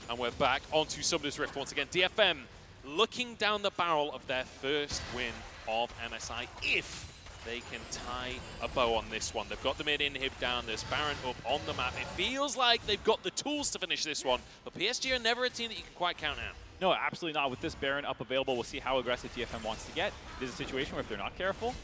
And we're back onto Summoner's Rift once again. DFM looking down the barrel of their first win of MSI if they can tie a bow on this one. They've got the mid-inhib down, there's Baron up on the map. It feels like they've got the tools to finish this one, but PSG are never a team that you can quite count out. No, absolutely not. With this Baron up available, we'll see how aggressive DFM wants to get. It is a situation where if they're not careful,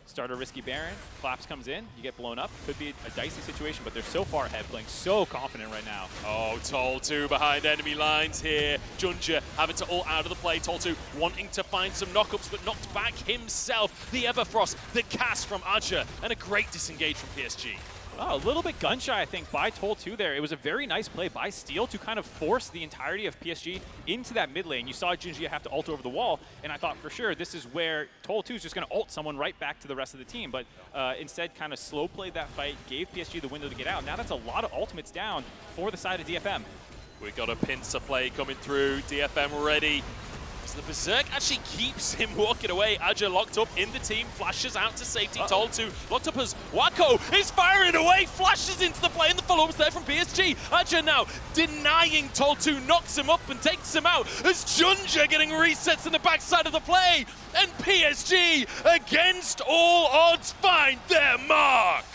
start a risky Baron, Collapse comes in, you get blown up. Could be a dicey situation, but they're so far ahead, playing so confident right now. Oh, Tol2 behind enemy lines here. JunJia having to ult out of the play. Tol2 wanting to find some knockups, but knocked back himself. The Everfrost, the cast from Azhi, and a great disengage from PSG. Oh, a little bit gun-shy, I think, by Tol2 there. It was a very nice play by Steel to kind of force the entirety of PSG into that mid lane. You saw JunJia have to ult over the wall, and I thought for sure this is where Tol2 is just going to ult someone right back to the rest of the team. But instead kind of slow played that fight, gave PSG the window to get out. Now that's a lot of ultimates down for the side of DFM. We got a pincer play coming through. DFM ready. The Berserk actually keeps him walking away. Azhi locked up in the team, flashes out to safety. Tol2 locked up as Wako is firing away, flashes into the play, and the follow-ups there from PSG. Azhi now denying Tol2, knocks him up and takes him out as JunJia getting resets in the backside of the play. And PSG, against all odds, find their mark.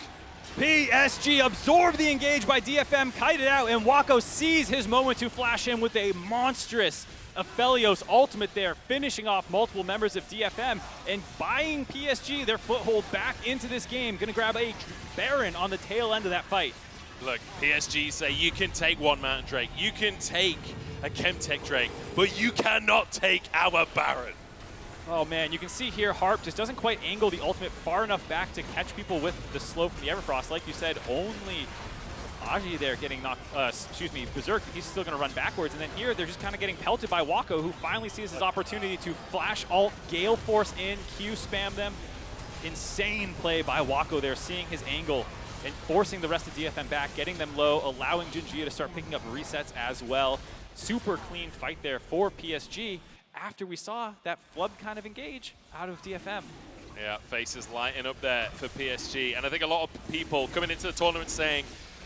PSG absorbed the engage by DFM, kited out, and Wako sees his moment to flash in with a monstrous Aphelios ultimate there, finishing off multiple members of DFM and buying PSG their foothold back into this game. Gonna grab a Baron on the tail end of that fight. Look, PSG say you can take one Mountain Drake, you can take a Chemtech Drake, but you cannot take our Baron. Oh man, you can see here Harp just doesn't quite angle the ultimate far enough back to catch people with the slow from the Everfrost. Like you said, only Azhi there getting knocked, Berserk, he's still going to run backwards. And then here, they're just kind of getting pelted by Wako, who finally sees his opportunity to flash ult, Gale Force in, Q spam them. Insane play by Wako there, seeing his angle and forcing the rest of DFM back, getting them low, allowing JunJia to start picking up resets as well. Super clean fight there for PSG after we saw that flub kind of engage out of DFM. Yeah, faces lighting up there for PSG. And I think a lot of people coming into the tournament saying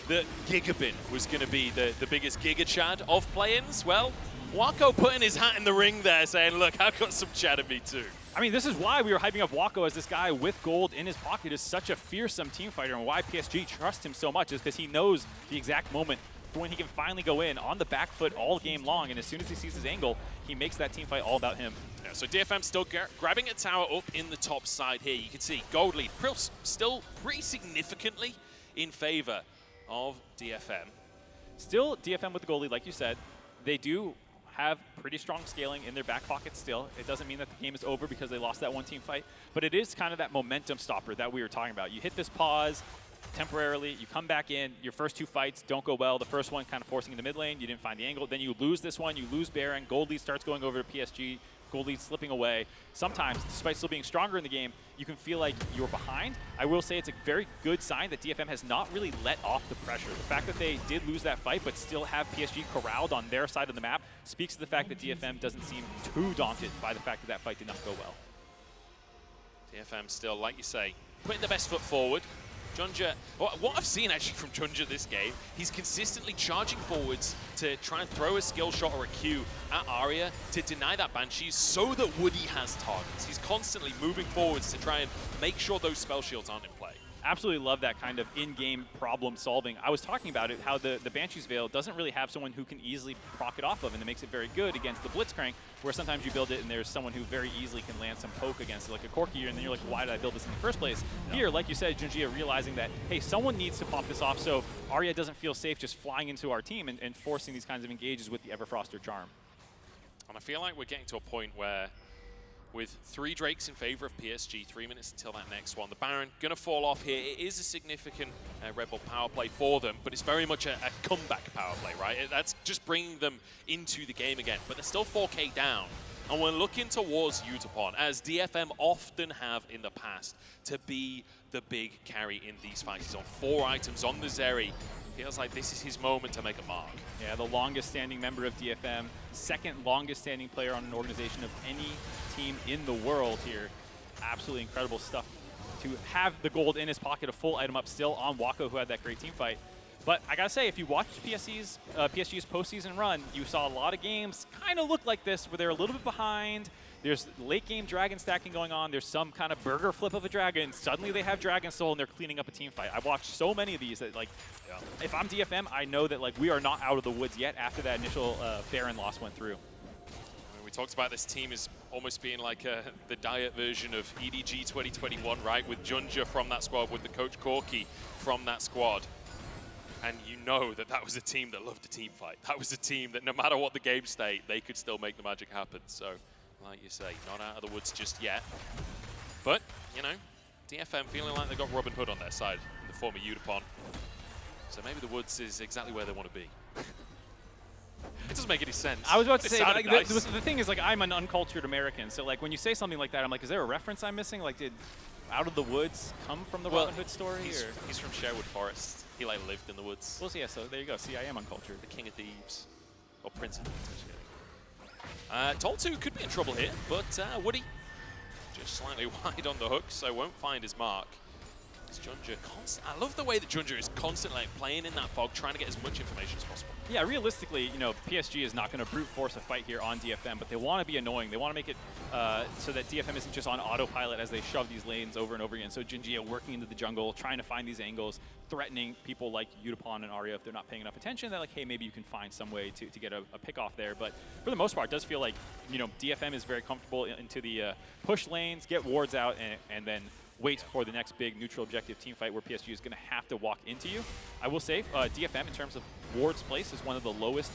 that Gigabin was going to be the biggest Giga Chad of play-ins. Well, Wako putting his hat in the ring there saying, look, I've got some Chad in me too. I mean, this is why we were hyping up Wako as this guy with gold in his pocket is such a fearsome team fighter, and why PSG trusts him so much is because he knows the exact moment for when he can finally go in on the back foot all game long, and as soon as he sees his angle, he makes that team fight all about him. Yeah, so DFM still grabbing a tower up in the top side here. You can see gold lead still pretty significantly in favor of DFM. Still DFM with the goal lead, like you said. They do have pretty strong scaling in their back pocket still. It doesn't mean that the game is over because they lost that one team fight, but it is kind of that momentum stopper that we were talking about. You hit this pause temporarily, you come back in, your first two fights don't go well. The first one kind of forcing into mid lane, you didn't find the angle. Then you lose this one, you lose Baron, gold lead starts going over to PSG, gold lead slipping away. Sometimes, despite still being stronger in the game, you can feel like you're behind. I will say it's a very good sign that DFM has not really let off the pressure. The fact that they did lose that fight but still have PSG corralled on their side of the map speaks to the fact that DFM doesn't seem too daunted by the fact that that fight did not go well. DFM still, like you say, putting the best foot forward. JunJia, what I've seen actually from JunJia this game, he's consistently charging forwards to try and throw a skill shot or a Q at Aria to deny that Banshee so that Woody has targets. He's constantly moving forwards to try and make sure those spell shields aren't in play. Absolutely love that kind of in-game problem solving. I was talking about it, how the Banshee's Veil doesn't really have someone who can easily proc it off of, and that makes it very good against the Blitzcrank, where sometimes you build it and there's someone who very easily can land some poke against it, like a Corki, and then you're like, why did I build this in the first place? No. Here, like you said, JunJia realizing that, hey, someone needs to pop this off so Aria doesn't feel safe just flying into our team and forcing these kinds of engages with the Everfrost or Charm. And I feel like we're getting to a point where with 3 Drakes in favor of PSG, 3 minutes until that next one. The Baron going to fall off here. It is a significant Red Bull power play for them, but it's very much a comeback power play, right? That's just bringing them into the game again, but they're still 4K down. And we're looking towards Yutapon, as DFM often have in the past, to be the big carry in these fights. He's on 4 items on the Zeri. Feels like this is his moment to make a mark. Yeah, the longest standing member of DFM, second longest standing player on an organization of any team in the world here. Absolutely incredible stuff to have the gold in his pocket, a full item up still on Wako, who had that great team fight. But I gotta say, if you watched PSG's postseason run, you saw a lot of games kind of look like this, where they're a little bit behind. There's late game dragon stacking going on. There's some kind of burger flip of a dragon. Suddenly they have Dragon Soul and they're cleaning up a team fight. I've watched so many of these that, like, if I'm DFM, I know that, like, we are not out of the woods yet after that initial Baron loss went through. I mean, we talked about this team as almost being like the diet version of EDG 2021, right? With JunJia from that squad, with the coach Corki from that squad. And you know that that was a team that loved a team fight. That was a team that no matter what the game state, they could still make the magic happen. So, like you say, not out of the woods just yet. But, you know, DFM feeling like they've got Robin Hood on their side in the form of Yutapon. So maybe the woods is exactly where they want to be. It doesn't make any sense. I was about to say, like, nice. the thing is, like, I'm an uncultured American. So, like, when you say something like that, I'm like, is there a reference I'm missing? Like, did Out of the Woods come from the Robin Hood story? He's from Sherwood Forest. He, like, lived in the woods. Well, yeah, so there you go. See, I am uncultured. The King of Thieves. Or Prince of Thieves, Tol2 could be in trouble here, but Woody just slightly wide on the hook, so won't find his mark. JunJia I love the way that JunJia is constantly, like, playing in that fog, trying to get as much information as possible. Yeah, realistically, you know, PSG is not going to brute force a fight here on DFM, but they want to be annoying. They want to make it so that DFM isn't just on autopilot as they shove these lanes over and over again. So JunJia working into the jungle, trying to find these angles, threatening people like Yutapon and Aria if they're not paying enough attention. They're like, hey, maybe you can find some way to get a pick off there. But for the most part, it does feel like, you know, DFM is very comfortable into the push lanes, get wards out, and then wait for the next big neutral objective team fight where PSG is going to have to walk into you. I will say, DFM, in terms of wards place, is one of the lowest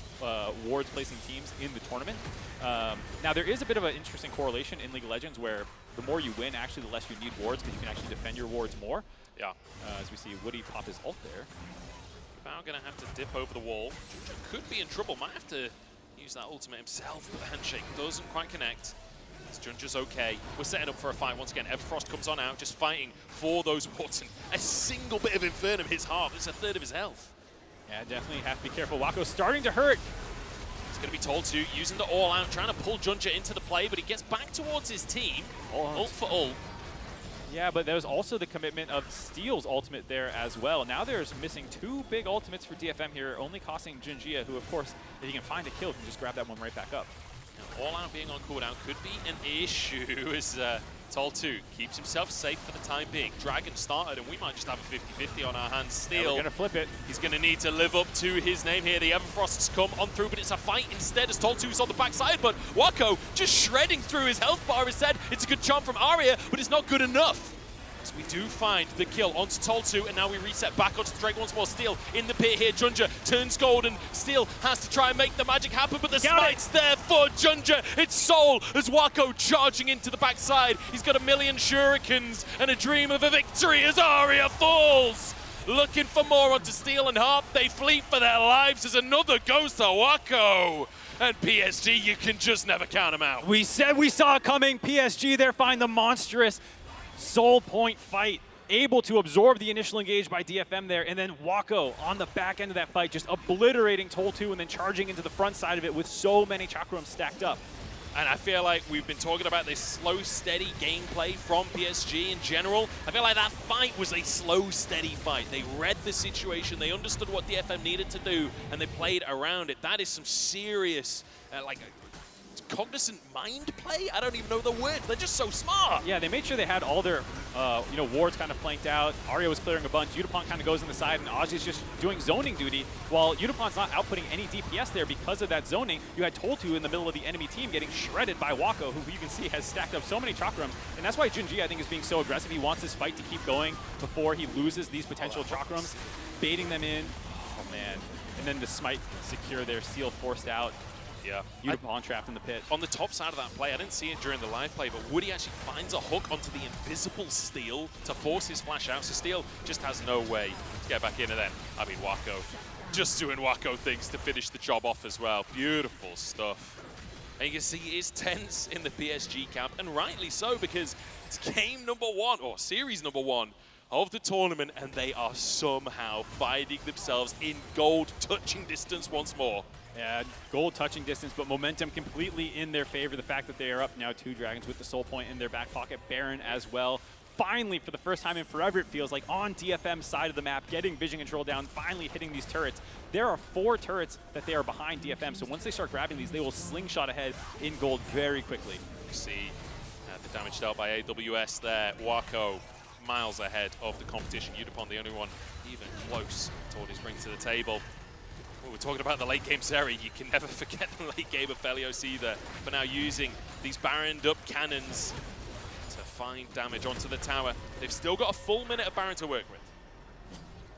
wards placing teams in the tournament. Now, there is a bit of an interesting correlation in League of Legends where the more you win, actually, the less you need wards, because you can actually defend your wards more. Yeah. As we see Woody pop his ult there. Now going to have to dip over the wall. JunJia could be in trouble. Might have to use that ultimate himself, but the handshake doesn't quite connect. JunJia's okay. We're setting up for a fight once again. Everfrost comes on out, just fighting for those wards. And a single bit of Infernum hits Harp. It's a third of his health. Yeah, definitely have to be careful. Wako's starting to hurt. It's going to be Tol2 using the all-out, trying to pull JunJia into the play, but he gets back towards his team. Ult for ult. Yeah, but there's also the commitment of Steel's ultimate there as well. Now there's missing 2 big ultimates for DFM here, only costing JunJia, who, of course, if he can find a kill, can just grab that one right back up. Now, all out being on cooldown could be an issue as Tol2 keeps himself safe for the time being. Dragon started, and we might just have a 50-50 on our hands. Steel, yeah, we're gonna flip it. He's gonna need to live up to his name here. The Everfrosts come on through, but it's a fight instead as Tol2's on the backside. But Wako just shredding through his health bar instead. It's a good jump from Aria, but it's not good enough. So we do find the kill onto Tol2, and now we reset back onto the Drake once more. Steel in the pit here. JunJia turns golden. Steel has to try and make the magic happen, but the smite's there for JunJia. It's Soul as Wako charging into the backside. He's got a million shurikens and a dream of a victory as Aria falls. Looking for more onto Steel and Harp. They flee for their lives as another goes to Wako. And PSG, you can just never count them out. We said we saw it coming. PSG there find the monstrous Soul Point fight, able to absorb the initial engage by DFM there, and then Wako on the back end of that fight, just obliterating Tol2 and then charging into the front side of it with so many chakrams stacked up. And I feel like we've been talking about this slow, steady gameplay from PSG in general. I feel like that fight was a slow, steady fight. They read the situation, they understood what DFM needed to do, and they played around it. That is some serious, cognizant mind play? I don't even know the word. They're just so smart. Yeah, they made sure they had all their wards kind of flanked out. Aria was clearing a bunch. Yutapon kind of goes in the side, and Azhi's just doing zoning duty. While Yutapon's not outputting any DPS there because of that zoning, you had Tol2 in the middle of the enemy team getting shredded by Wako, who you can see has stacked up so many chakrams. And that's why JunJia, I think, is being so aggressive. He wants this fight to keep going before he loses these potential chakrams, baiting them in. Oh, man. And then the smite secure there, steal forced out. Yeah. Yutapon trapped in the pit. On the top side of that play, I didn't see it during the live play, but Woody actually finds a hook onto the invisible Steel to force his flash out. So Steel just has no way to get back in. And then, I mean, Wako just doing Wako things to finish the job off as well. Beautiful stuff. And you can see it is tense in the PSG camp, and rightly so, because it's game number 1, or series number 1 of the tournament, and they are somehow finding themselves in gold touching distance once more. Yeah, gold touching distance, but momentum completely in their favor. The fact that they are up now 2 Dragons with the Soul Point in their back pocket. Baron as well. Finally, for the first time in forever, it feels like, on DFM's side of the map, getting vision control down, finally hitting these turrets. There are 4 turrets that they are behind DFM, so once they start grabbing these, they will slingshot ahead in gold very quickly. You see the damage dealt by AWS there. Wako miles ahead of the competition. Yutapon, the only one even close to what he's bringing to the table. We're talking about the late game Zeri. You can never forget the late game of Aphelios either. But now using these Baroned up cannons to find damage onto the tower. They've still got a full minute of Baron to work with.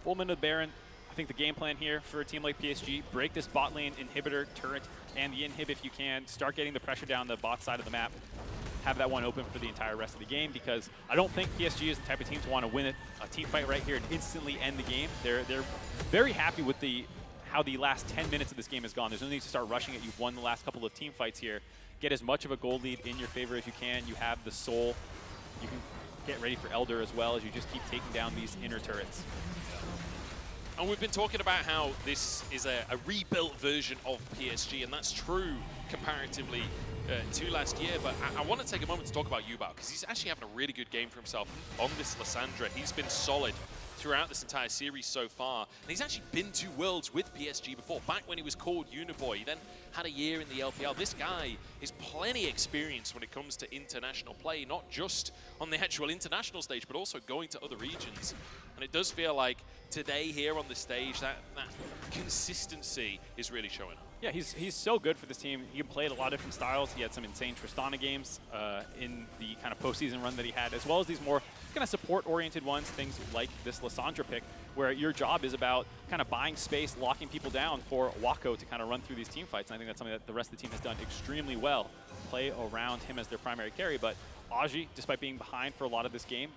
Full minute of Baron. I think the game plan here for a team like PSG, break this bot lane inhibitor turret and the inhib if you can. Start getting the pressure down the bot side of the map. Have that one open for the entire rest of the game, because I don't think PSG is the type of team to want to win a team fight right here and instantly end the game. They're very happy with how the last 10 minutes of this game has gone. There's no need to start rushing it. You've won the last couple of team fights here. Get as much of a gold lead in your favor as you can. You have the Soul. You can get ready for Elder as well as you just keep taking down these inner turrets. And we've been talking about how this is a rebuilt version of PSG, and that's true comparatively to last year. But I want to take a moment to talk about ubao, because he's actually having a really good game for himself on this Lissandra. He's been solid throughout this entire series so far, and he's actually been to Worlds with PSG before, back when he was called Uniboy. He then had a year in the LPL. This guy is plenty experienced when it comes to international play, not just on the actual international stage, but also going to other regions. And it does feel like today here on the stage, that consistency is really showing up. Yeah, he's so good for this team. He played a lot of different styles. He had some insane Tristana games in the kind of postseason run that he had, as well as these more kind of support-oriented ones, things like this Lissandra pick, where your job is about kind of buying space, locking people down for Wako to kind of run through these team fights. And I think that's something that the rest of the team has done extremely well, play around him as their primary carry. But Azhi, despite being behind for a lot of this game,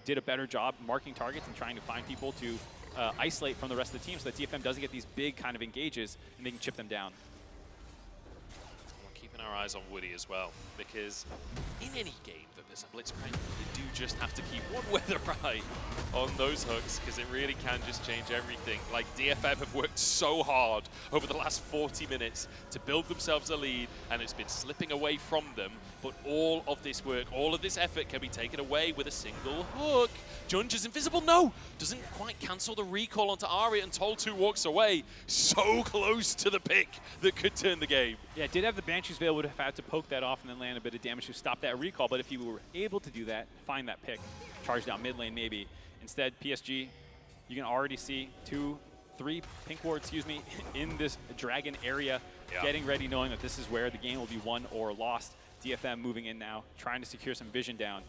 did a better job marking targets and trying to find people to isolate from the rest of the team so that DFM doesn't get these big kind of engages and they can chip them down. We're keeping our eyes on Woody as well, because in any game that there's a Blitzcrank, you do just have to keep one weather eye on those hooks, because it really can just change everything. Like, DFM have worked so hard over the last 40 minutes to build themselves a lead, and it's been slipping away from them. But all of this work, all of this effort can be taken away with a single hook. JunJia's invisible, no! Doesn't quite cancel the recall onto Aria, and Tol2 walks away. So close to the pick that could turn the game. Yeah, did have the Banshee's Veil, would have had to poke that off and then land a bit of damage to stop that recall, but if you were able to do that, find that pick, charge down mid lane maybe. Instead, PSG, you can already see 3 pink wards, in this dragon area, getting ready, knowing that this is where the game will be won or lost. DFM moving in now, trying to secure some vision down.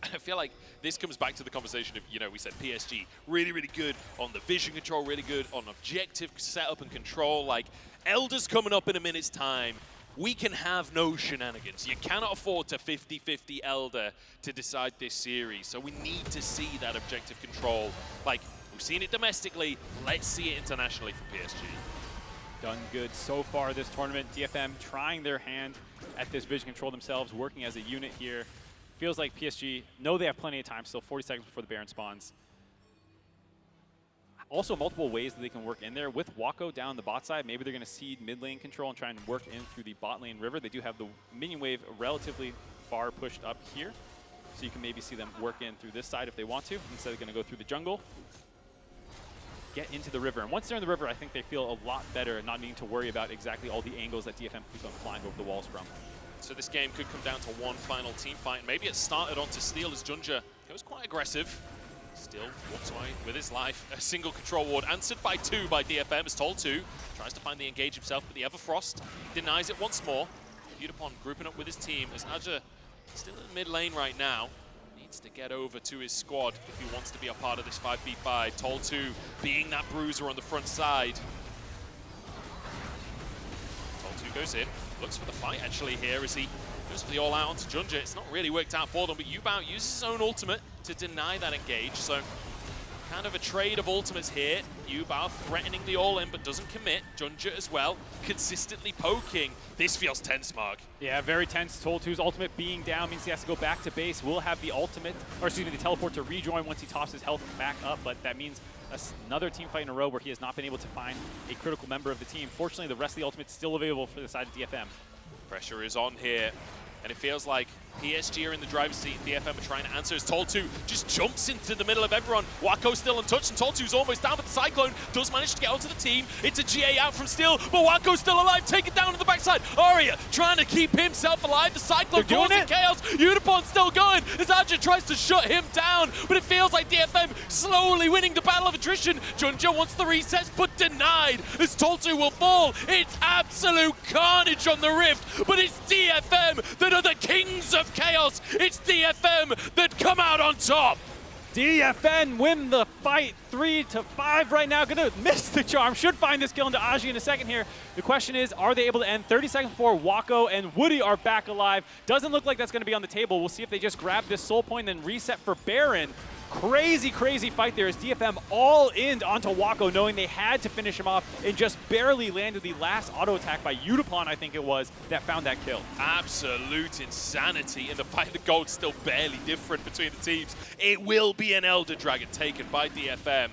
I feel like this comes back to the conversation of, we said PSG, really, really good on the vision control, really good on objective setup and control. Like, Elder's coming up in a minute's time. We can have no shenanigans. You cannot afford to 50-50 Elder to decide this series. So we need to see that objective control. Like, we've seen it domestically. Let's see it internationally for PSG. Done good so far this tournament. DFM trying their hand at this vision control themselves, working as a unit here. Feels like PSG know they have plenty of time, still 40 seconds before the Baron spawns. also multiple ways that they can work in there. With Wako down the bot side, maybe they're going to cede mid lane control and try and work in through the bot lane river. They do have the minion wave relatively far pushed up here, so you can maybe see them work in through this side if they want to. Instead, they're going to go through the jungle, get into the river. And once they're in the river, I think they feel a lot better and not needing to worry about exactly all the angles that DFM keeps on flying over the walls from. So this game could come down to one final team fight. Maybe it started onto Steel as JunJia goes quite aggressive. Still walks away with his life. A single control ward answered by 2 by DFM as Tol2 tries to find the engage himself, but the Everfrost denies it once more. Yutapon grouping up with his team as Azhi still in mid lane right now. Needs to get over to his squad if he wants to be a part of this 5v5. Tol2 being that bruiser on the front side. Tol2 goes in, looks for the fight actually here as he goes for the all-out onto JunJia. It's not really worked out for them, but ubao uses his own ultimate to deny that engage, so kind of a trade of ultimates here. ubao threatening the all-in, but doesn't commit. JunJia as well, consistently poking. This feels tense, Mark. Yeah, very tense. Tol2's ultimate being down means he has to go back to base. Will have the ultimate, or excuse me, the teleport to rejoin once he tops his health back up, but that means another team fight in a row where he has not been able to find a critical member of the team. Fortunately, the rest of the ultimate's still available for the side of DFM. Pressure is on here, and it feels like PSG are in the driver's seat. DFM are trying to answer as Tol2 just jumps into the middle of everyone. Wako still untouched, and Tol2's almost down, but the Cyclone does manage to get onto the team. It's a GA out from Steel, but Wako's still alive, taken down on the backside. Aria trying to keep himself alive. The Cyclone causing chaos. Yutapon still going as Azhi tries to shut him down, but it feels like DFM slowly winning the battle of attrition. JunJia wants the resets, but denied as Tol2 will fall. It's absolute carnage on the Rift, but it's DFM that are the kings of chaos. It's DFM that come out on top. DFM win the fight 3-5 right now. Gonna miss the charm. Should find this kill into Azhi in a second here. The question is, are they able to end? 30 seconds before Wako and Woody are back alive. Doesn't look like that's gonna be on the table. We'll see if they just grab this soul point and then reset for Baron. Crazy, crazy fight there as DFM all in onto Wako, knowing they had to finish him off and just barely landed the last auto attack by Yutapon, I think it was, that found that kill. Absolute insanity in the fight. The gold's still barely different between the teams. It will be an Elder Dragon taken by DFM.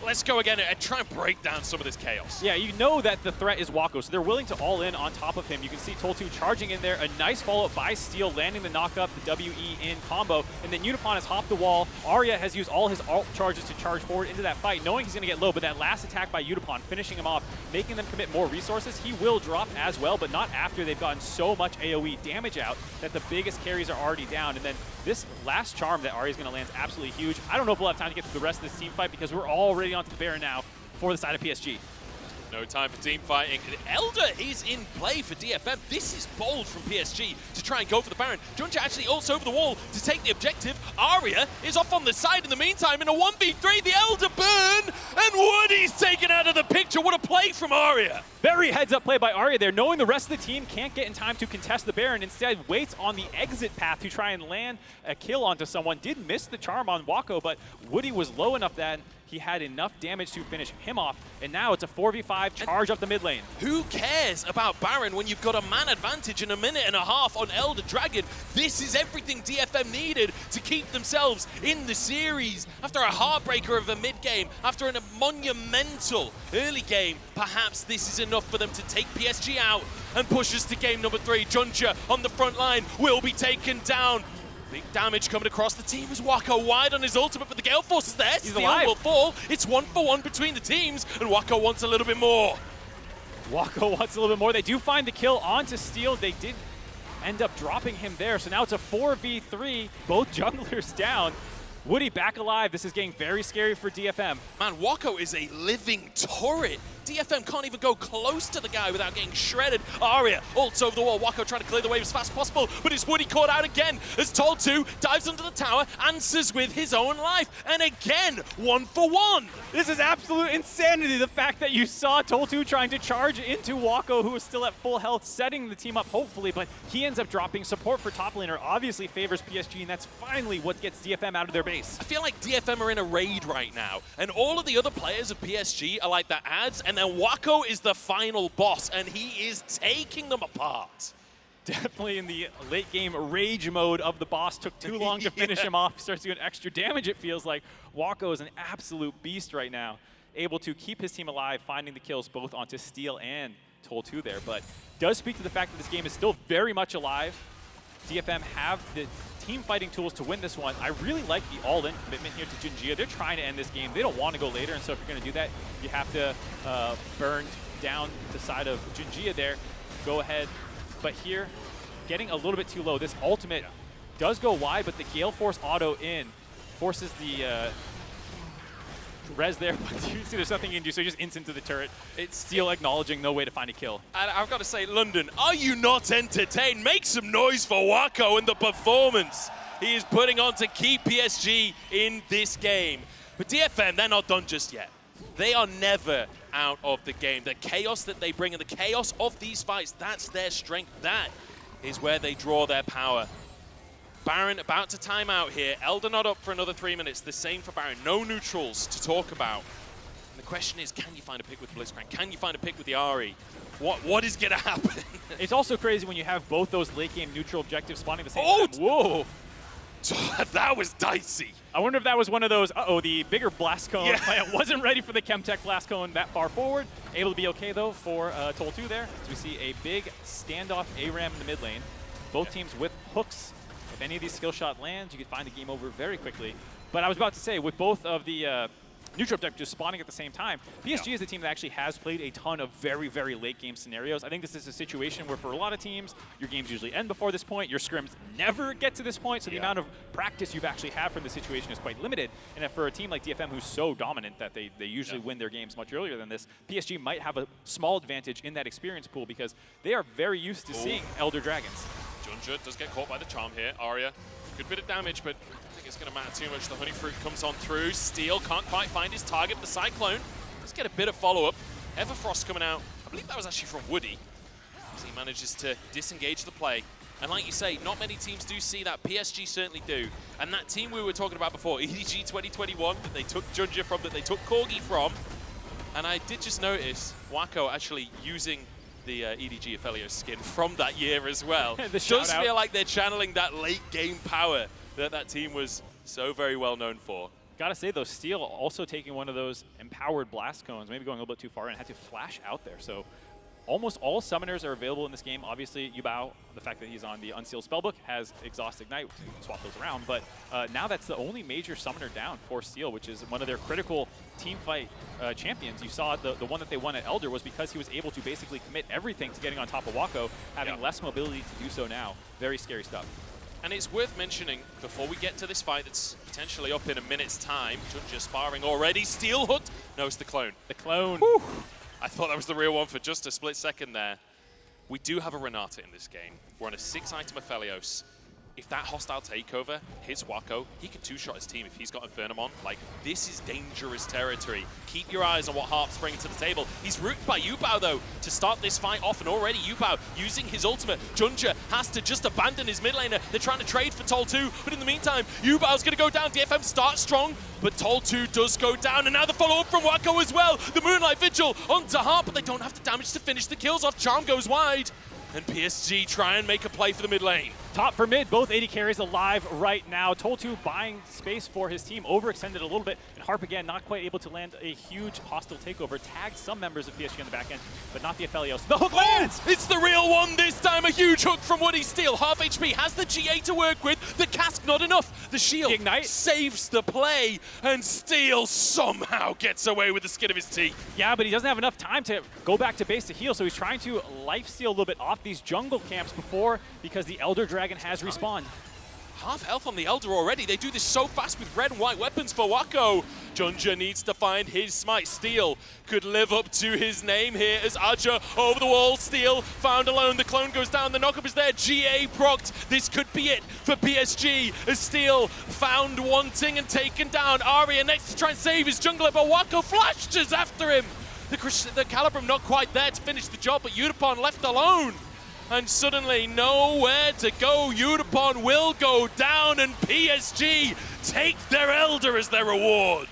Let's go again and try and break down some of this chaos. Yeah, you know that the threat is Wako, so they're willing to all in on top of him. You can see Tol2 charging in there. A nice follow-up by Steel, landing the knock-up, the WE in combo. And then Yutapon has hopped the wall. Aria has used all his ult charges to charge forward into that fight, knowing he's going to get low. But that last attack by Yutapon, finishing him off, making them commit more resources. He will drop as well, but not after they've gotten so much AoE damage out that the biggest carries are already down. And then this last charm that Aria's going to land is absolutely huge. I don't know if we'll have time to get through the rest of this team fight because we're already onto the Baron now for the side of PSG. No time for team fighting. Elder is in play for DFM. This is bold from PSG to try and go for the Baron. JunJia actually ults over the wall to take the objective. Aria is off on the side in the meantime in a 1v3. The Elder burn, and Woody's taken out of the picture. What a play from Aria. Very heads-up play by Aria there, knowing the rest of the team can't get in time to contest the Baron. Instead, waits on the exit path to try and land a kill onto someone. Did miss the charm on Wako, but Woody was low enough that he had enough damage to finish him off, and now it's a 4v5 charge up the mid lane. Who cares about Baron when you've got a man advantage in a minute and a half on Elder Dragon? This is everything DFM needed to keep themselves in the series. After a heartbreaker of a mid-game, after a monumental early game, perhaps this is enough for them to take PSG out and push us to game number 3. JunJia on the front line will be taken down. Big damage coming across the team as Wako wide on his ultimate, but the Gale Force is there. Steel will fall. It's 1-for-1 between the teams, and Wako wants a little bit more. Wako wants a little bit more. They do find the kill onto Steel. They did end up dropping him there, so now it's a 4v3. Both junglers down. Woody back alive. This is getting very scary for DFM. Man, Wako is a living turret. DFM can't even go close to the guy without getting shredded. Aria ults over the wall. Wako trying to clear the wave as fast as possible, but it's Woody caught out again as Tol2 dives under the tower, answers with his own life, and again, 1-for-1. This is absolute insanity. The fact that you saw Tol2 trying to charge into Wako, who was still at full health, setting the team up hopefully, but he ends up dropping. Support for top laner obviously favors PSG, and that's finally what gets DFM out of their base. I feel like DFM are in a raid right now, and all of the other players of PSG are like the ads, and then Wako is the final boss, and he is taking them apart. Definitely in the late game rage mode of the boss. Took too long to finish him off. Starts doing extra damage, it feels like. Wako is an absolute beast right now. able to keep his team alive, finding the kills both onto Steel and Tol2 there. But does speak to the fact that this game is still very much alive. DFM have the team fighting tools to win this one. I really like the all-in commitment here to JunJia. They're trying to end this game. They don't want to go later, and so if you're going to do that, you have to burn down the side of JunJia there. Go ahead. But here, getting a little bit too low. This ultimate does go wide, but the Gale Force auto in forces the res there. But you see there's nothing you can do, so he just ints into the turret. It's Steel acknowledging no way to find a kill. And I've got to say, London, are you not entertained? Make some noise for Wako and the performance he is putting on to keep PSG in this game. But DFM, they're not done just yet. They are never out of the game. The chaos that they bring and the chaos of these fights, that's their strength. That is where they draw their power. Baron about to time out here. Elder not up for another 3 minutes. The same for Baron. No neutrals to talk about. And the question is, can you find a pick with Blitzcrank? Can you find a pick with the Ahri? What is going to happen? It's also crazy when you have both those late game neutral objectives spawning at the same time. Whoa! That was dicey. I wonder if that was one of those, the bigger blast cone plant wasn't ready for the Chemtech blast cone that far forward. Able to be okay, though, for Tol2 there. So we see a big standoff ARAM in the mid lane. Both teams with hooks. If any of these skill shot lands, you can find the game over very quickly. But I was about to say, with both of the neutral objectives spawning at the same time, PSG is a team that actually has played a ton of very, very late game scenarios. I think this is a situation where for a lot of teams, your games usually end before this point. Your scrims never get to this point, so the amount of practice you've actually had from the situation is quite limited. And for a team like DFM who's so dominant that they usually win their games much earlier than this, PSG might have a small advantage in that experience pool because they are very used to seeing Elder Dragons. JunJia does get caught by the charm here. Aria, good bit of damage, but I think it's going to matter too much. The Honey Fruit comes on through. Steel can't quite find his target. The Cyclone does get a bit of follow-up. Everfrost coming out. I believe that was actually from Woody, as he manages to disengage the play. And like you say, not many teams do see that. PSG certainly do. And that team we were talking about before, EDG 2021, that they took JunJia from, that they took Corgi from. And I did just notice Wako actually using the EDG Aphelios skin from that year as well. Does feel like they're channeling that late game power that team was so very well known for. Gotta say though, Steel also taking one of those empowered blast cones, maybe going a little bit too far and had to flash out there. So almost all summoners are available in this game. Obviously, Ubao, the fact that he's on the Unsealed Spellbook, has Exhaust Ignite, we can swap those around. But now that's the only major summoner down for Steel, which is one of their critical team fight champions. You saw the one that they won at Elder was because he was able to basically commit everything to getting on top of Wako, having less mobility to do so now. Very scary stuff. And it's worth mentioning, before we get to this fight that's potentially up in a minute's time, JunJia sparring already, Steel hooked. No, it's the clone. The clone. Whew. I thought that was the real one for just a split second there. We do have a Renata in this game. We're on a 6-item Aphelios. If that hostile takeover hits Wako, he can two-shot his team if he's got Infernum on. Like, this is dangerous territory. Keep your eyes on what Harp's bringing to the table. He's rooted by Ubao, though, to start this fight off, and already Ubao using his ultimate. JunJia has to just abandon his mid laner. They're trying to trade for Tol2, but in the meantime, Ubao's going to go down. DFM starts strong, but Tol2 does go down, and now the follow-up from Wako as well. The Moonlight Vigil onto Harp, but they don't have the damage to finish the kills off. Charm goes wide, and PSG try and make a play for the mid lane. Top for mid, both AD carries alive right now. Tol2 buying space for his team, overextended a little bit, and Harp again not quite able to land a huge hostile takeover. Tagged some members of PSG on the back end, but not the Aphelios. The hook lands! It's the real one this time, a huge hook from Woody. Steel, half HP, has the GA to work with. The cask not enough. The shield Ignite saves the play, and Steel somehow gets away with the skin of his teeth. Yeah, but he doesn't have enough time to go back to base to heal, so he's trying to lifesteal a little bit off these jungle camps before, because the Elder Dragon has respawned. Half health on the Elder already. They do this so fast with red and white weapons for Wako. JunJia needs to find his smite. Steel could live up to his name here as Archer over the wall. Steel found alone. The clone goes down. The knockup is there. GA procced. This could be it for PSG as Steel found wanting and taken down. Aria next to try and save his jungler, but Wako flashes after him. The Calibrum not quite there to finish the job, but Yutapon left alone. And suddenly nowhere to go. Yutapon will go down, and PSG take their Elder as their reward.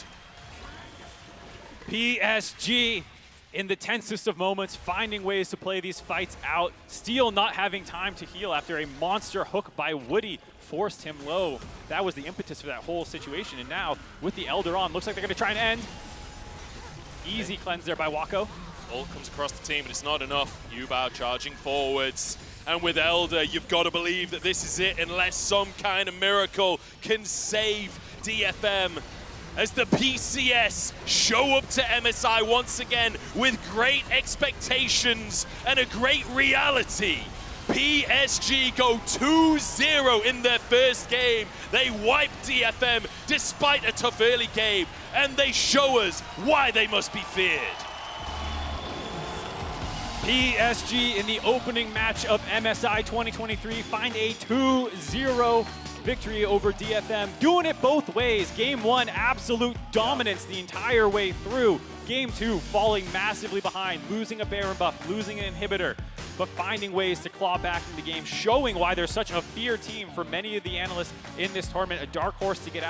PSG in the tensest of moments, finding ways to play these fights out. Steel not having time to heal after a monster hook by Woody forced him low. That was the impetus for that whole situation. And now with the Elder on, looks like they're going to try and end. Easy cleanse there by Wako. Ult comes across the team, but it's not enough. Ubao charging forwards. And with Elder, you've got to believe that this is it, unless some kind of miracle can save DFM. As the PCS show up to MSI once again with great expectations and a great reality. PSG go 2-0 in their first game. They wipe DFM despite a tough early game, and they show us why they must be feared. PSG in the opening match of MSI 2023 find a 2-0 victory over DFM, doing it both ways. Game 1, absolute dominance the entire way through. Game 2, falling massively behind, losing a Baron buff, losing an inhibitor, but finding ways to claw back in the game, showing why they're such a feared team for many of the analysts in this tournament, a dark horse to get out of